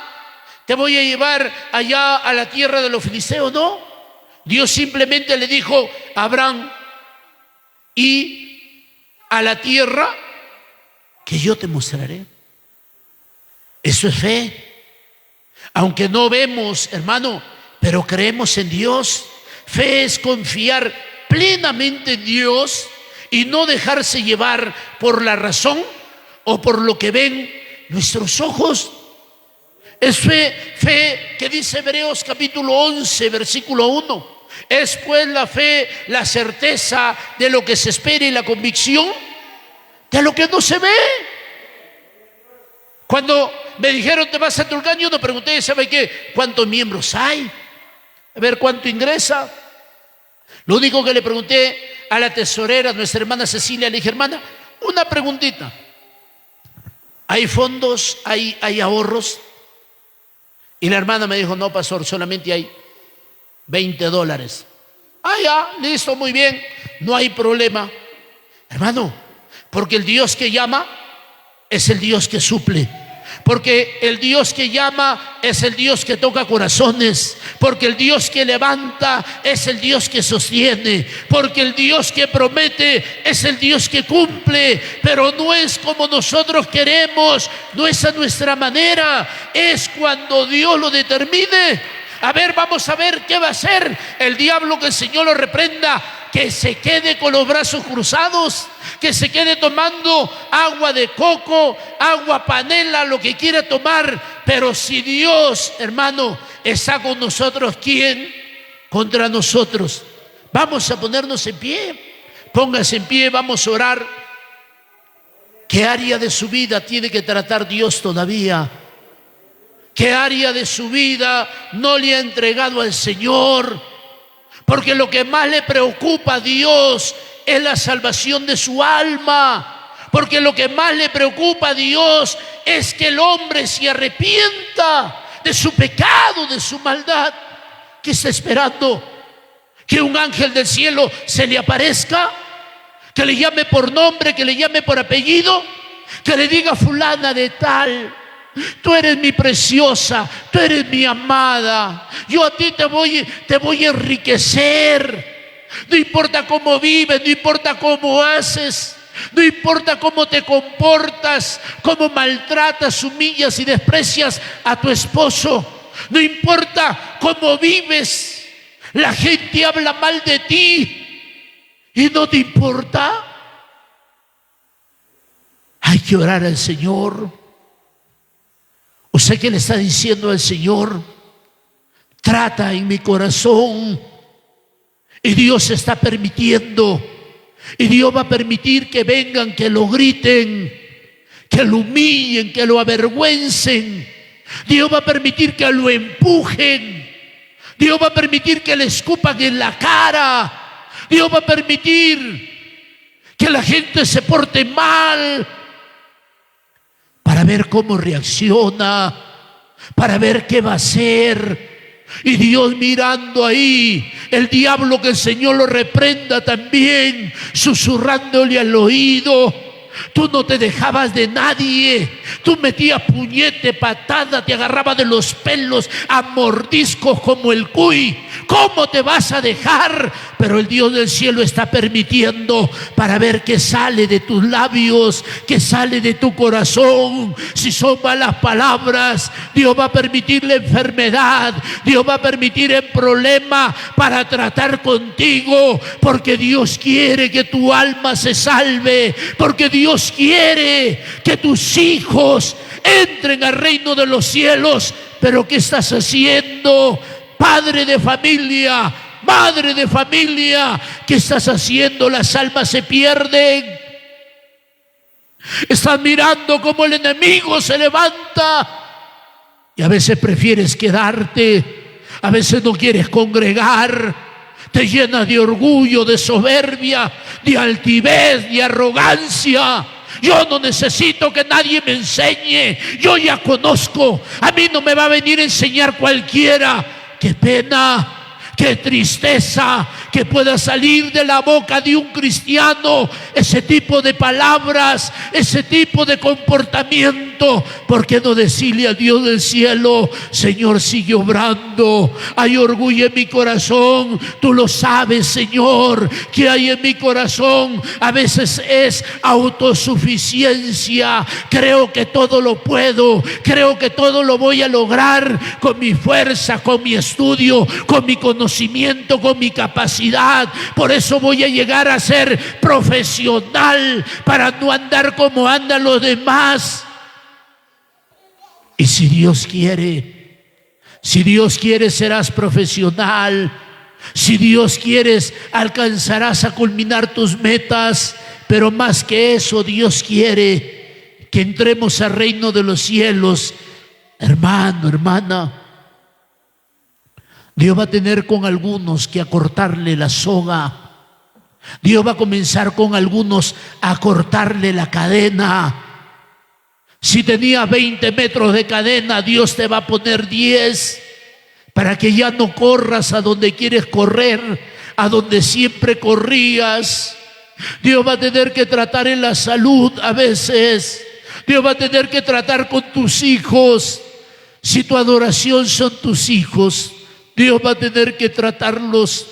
te voy a llevar allá a la tierra de los filisteos. No, Dios simplemente le dijo a Abraham: y a la tierra que yo te mostraré. Eso es fe. Aunque no vemos, hermano, pero creemos en Dios. Fe es confiar plenamente en Dios y no dejarse llevar por la razón o por lo que ven nuestros ojos. Es fe que dice Hebreos capítulo 11, versículo 1. Es pues la fe, la certeza de lo que se espera y la convicción de lo que no se ve. Cuando me dijeron: te vas a Tulcán, yo no pregunté, ¿sabe qué? ¿Cuántos miembros hay? A ver cuánto ingresa. Lo único que le pregunté a la tesorera, nuestra hermana Cecilia, le dije: hermana, una preguntita. ¿Hay fondos? ¿Hay ahorros? Y la hermana me dijo: no, pastor, solamente hay $20. Ah, ya, listo, muy bien, no hay problema. Hermano, porque el Dios que llama es el Dios que suple. Porque el Dios que llama es el Dios que toca corazones. Porque el Dios que levanta es el Dios que sostiene. Porque el Dios que promete es el Dios que cumple. Pero no es como nosotros queremos, no es a nuestra manera, es cuando Dios lo determine. A ver, vamos a ver qué va a hacer el diablo, que el Señor lo reprenda. Que se quede con los brazos cruzados, que se quede tomando agua de coco, agua panela, lo que quiera tomar. Pero si Dios, hermano, está con nosotros, ¿quién contra nosotros? Vamos a ponernos en pie. Póngase en pie, vamos a orar. ¿Qué área de su vida tiene que tratar Dios todavía? ¿Qué área de su vida no le ha entregado al Señor? Porque lo que más le preocupa a Dios es la salvación de su alma. Porque lo que más le preocupa a Dios es que el hombre se arrepienta de su pecado, de su maldad. ¿Qué está esperando? ¿Que un ángel del cielo se le aparezca? ¿Que le llame por nombre? ¿Que le llame por apellido? ¿Que le diga: fulana de tal, tú eres mi preciosa, tú eres mi amada, yo a ti te voy a enriquecer? No importa cómo vives, no importa cómo haces, no importa cómo te comportas, cómo maltratas, humillas y desprecias a tu esposo, no importa cómo vives, la gente habla mal de ti y no te importa. Hay que orar al Señor. ¿Usted qué le está diciendo al Señor? Trata en mi corazón. Y Dios está permitiendo. Y Dios va a permitir que vengan, que lo griten. que lo humillen, que lo avergüencen. Dios va a permitir que lo empujen. Dios va a permitir que le escupan en la cara. Dios va a permitir que la gente se porte mal para ver cómo reacciona, para ver qué va a hacer. Y Dios mirando ahí, el diablo, que el Señor lo reprenda también, susurrándole al oído. Tú no te dejabas de nadie. Tú metías puñete, patada, te agarraba de los pelos a mordiscos como el cuy. ¿Cómo te vas a dejar? Pero el Dios del cielo está permitiendo para ver qué sale de tus labios, qué sale de tu corazón. Si son malas palabras, Dios va a permitir la enfermedad, Dios va a permitir el problema para tratar contigo, porque Dios quiere que tu alma se salve, porque Dios quiere que tus hijos entren al reino de los cielos. Pero ¿qué estás haciendo, padre de familia, madre de familia? ¿Qué estás haciendo? Las almas se pierden. Estás mirando cómo el enemigo se levanta y a veces prefieres quedarte, a veces no quieres congregar, te llenas de orgullo, de soberbia, de altivez, de arrogancia. Yo no necesito que nadie me enseñe, yo ya conozco, a mí no me va a venir a enseñar cualquiera. Qué pena, qué tristeza que pueda salir de la boca de un cristiano ese tipo de palabras, ese tipo de comportamiento. ¿Por qué no decirle a Dios del cielo: Señor, sigue obrando? Hay orgullo en mi corazón, tú lo sabes, Señor, que hay en mi corazón. A veces es autosuficiencia. Creo que todo lo puedo, creo que todo lo voy a lograr con mi fuerza, con mi estudio, con mi conocimiento, con mi capacidad. Por eso voy a llegar a ser profesional, para no andar como andan los demás. Y si Dios quiere, serás profesional. Si Dios quiere, alcanzarás a culminar tus metas. Pero más que eso, Dios quiere que entremos al reino de los cielos. Hermano, hermana, Dios va a tener con algunos que acortarle la soga. Dios va a comenzar con algunos a cortarle la cadena. Si tenías 20 metros de cadena, Dios te va a poner 10 para que ya no corras a donde quieres correr, a donde siempre corrías. Dios va a tener que tratar en la salud a veces. Dios va a tener que tratar con tus hijos. Si tu adoración son tus hijos, Dios va a tener que tratarlos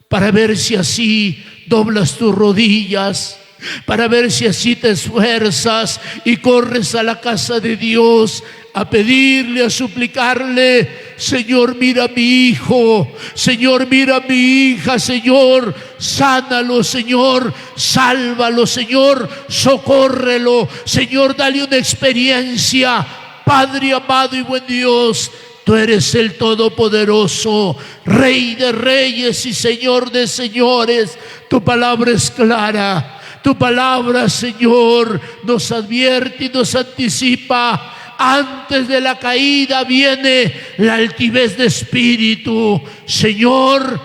para ver si así doblas tus rodillas, para ver si así te esfuerzas y corres a la casa de Dios a pedirle, a suplicarle: Señor, mira a mi hijo, Señor, mira a mi hija, Señor, sánalo, Señor, sálvalo, Señor, socórrelo, Señor, dale una experiencia. Padre amado y buen Dios, tú eres el Todopoderoso, Rey de reyes y Señor de señores. Tu palabra es clara. Tu palabra, Señor, nos advierte y nos anticipa. Antes de la caída viene la altivez de espíritu. Señor,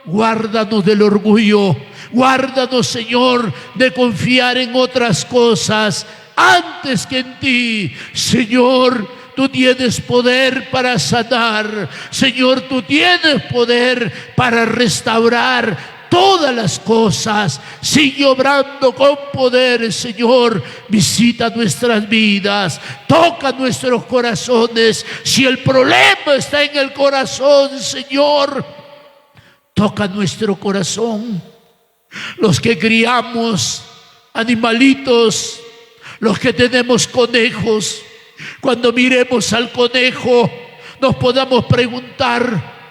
guárdanos del orgullo. Guárdanos, Señor, de confiar en otras cosas antes que en ti. Señor, tú tienes poder para sanar. Señor, tú tienes poder para restaurar todas las cosas. Sigue obrando con poder, Señor. Visita nuestras vidas, toca nuestros corazones. Si el problema está en el corazón, Señor, toca nuestro corazón. Los que criamos animalitos, los que tenemos conejos, cuando miremos al conejo nos podamos preguntar: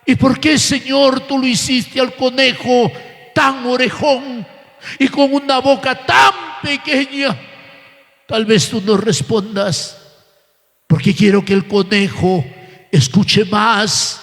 ¿y por qué, Señor, tú lo hiciste al conejo tan orejón y con una boca tan pequeña? Tal vez tú nos respondas: porque quiero que el conejo escuche más.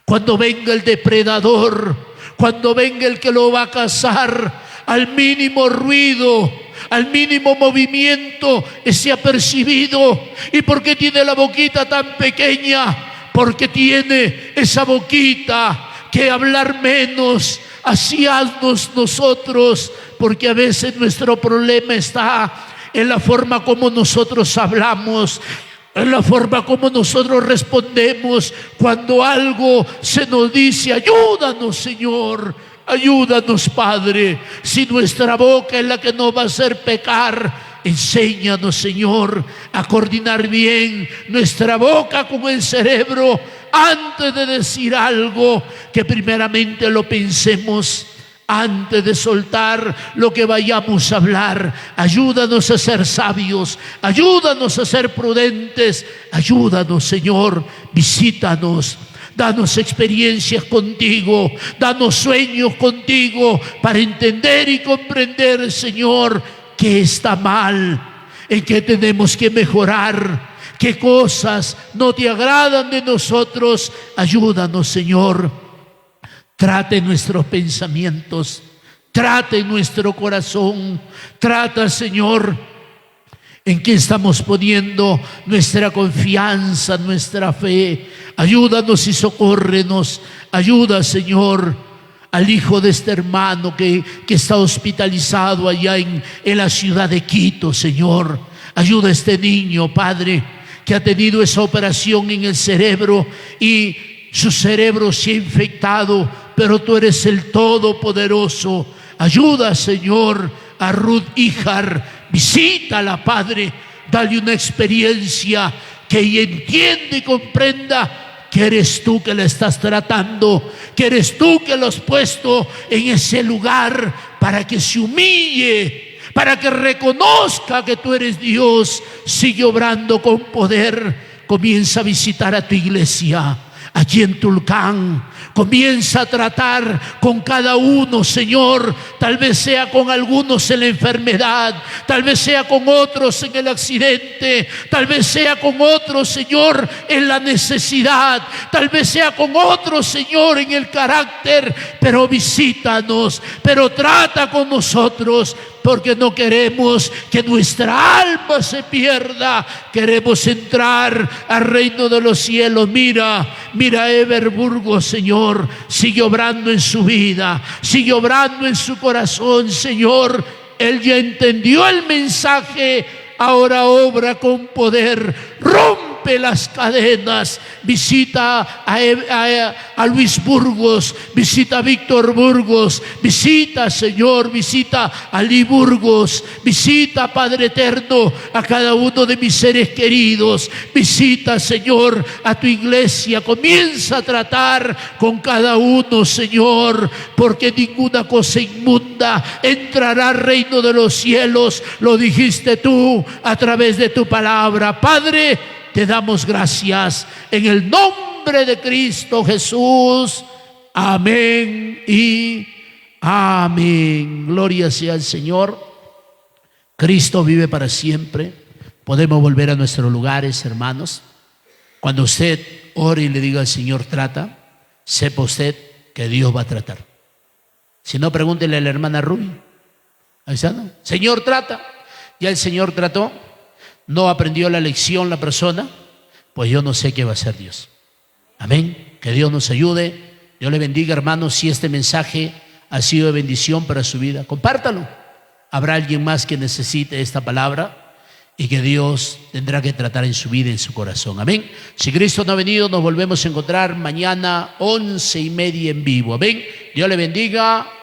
Cuando venga el depredador, cuando venga el que lo va a cazar, al mínimo ruido, al mínimo movimiento se apercibido. ¿Y por qué tiene la boquita tan pequeña? Porque tiene esa boquita que hablar menos. Así haznos nosotros, porque a veces nuestro problema está en la forma como nosotros hablamos, en la forma como nosotros respondemos cuando algo se nos dice. Ayúdanos, Señor, ayúdanos, Padre. Si nuestra boca es la que nos va a hacer pecar, enséñanos, Señor, a coordinar bien nuestra boca con el cerebro. Antes de decir algo, que primeramente lo pensemos. Antes de soltar lo que vayamos a hablar, ayúdanos a ser sabios, ayúdanos a ser prudentes, ayúdanos, Señor, visítanos, danos experiencias contigo, danos sueños contigo para entender y comprender, Señor, qué está mal, en qué tenemos que mejorar, qué cosas no te agradan de nosotros. Ayúdanos, Señor. Trate nuestros pensamientos, trate nuestro corazón, trata, Señor, en qué estamos poniendo nuestra confianza, nuestra fe. Ayúdanos y socórrenos. Ayuda, Señor, al hijo de este hermano que está hospitalizado allá en la ciudad de Quito, Señor. Ayuda a este niño, Padre, que ha tenido esa operación en el cerebro y su cerebro se ha infectado, pero tú eres el Todopoderoso. Ayuda, Señor, a Ruth Híjar. Visítala, Padre. Dale una experiencia que ella entienda y comprenda que eres tú que la estás tratando, que eres tú que lo has puesto en ese lugar para que se humille, para que reconozca que tú eres Dios. Sigue obrando con poder. Comienza a visitar a tu iglesia allí en Tulcán. Comienza a tratar con cada uno, Señor. Tal vez sea con algunos en la enfermedad, tal vez sea con otros en el accidente, tal vez sea con otros, Señor, en la necesidad, tal vez sea con otros, Señor, en el carácter. Pero visítanos, pero trata con nosotros, porque no queremos que nuestra alma se pierda. Queremos entrar al reino de los cielos. Mira a Ever Burgos, Señor. Sigue obrando en su vida, sigue obrando en su corazón, Señor. Él ya entendió el mensaje, ahora obra con poder. Rompe las cadenas. Visita a Luis Burgos, visita a Víctor Burgos, visita, Señor, visita a Lee Burgos, visita, Padre eterno, a cada uno de mis seres queridos. Visita, Señor, a tu iglesia. Comienza a tratar con cada uno, Señor, porque ninguna cosa inmunda entrará al reino de los cielos. Lo dijiste tú a través de tu palabra. Padre, te damos gracias en el nombre de Cristo Jesús. Amén y amén. Gloria sea al Señor. Cristo vive para siempre. Podemos volver a nuestros lugares, hermanos. Cuando usted ore y le diga al Señor, trata, sepa usted que Dios va a tratar. Si no, pregúntele a la hermana Rubí. Ahí está, ¿no? Señor, trata. Ya el Señor trató. No aprendió la lección la persona, pues yo no sé qué va a hacer Dios. Amén. Que Dios nos ayude. Dios le bendiga, hermanos. Si este mensaje ha sido de bendición para su vida, compártalo. Habrá alguien más que necesite esta palabra y que Dios tendrá que tratar en su vida y en su corazón. Amén. Si Cristo no ha venido, nos volvemos a encontrar mañana 11:30 en vivo. Amén. Dios le bendiga.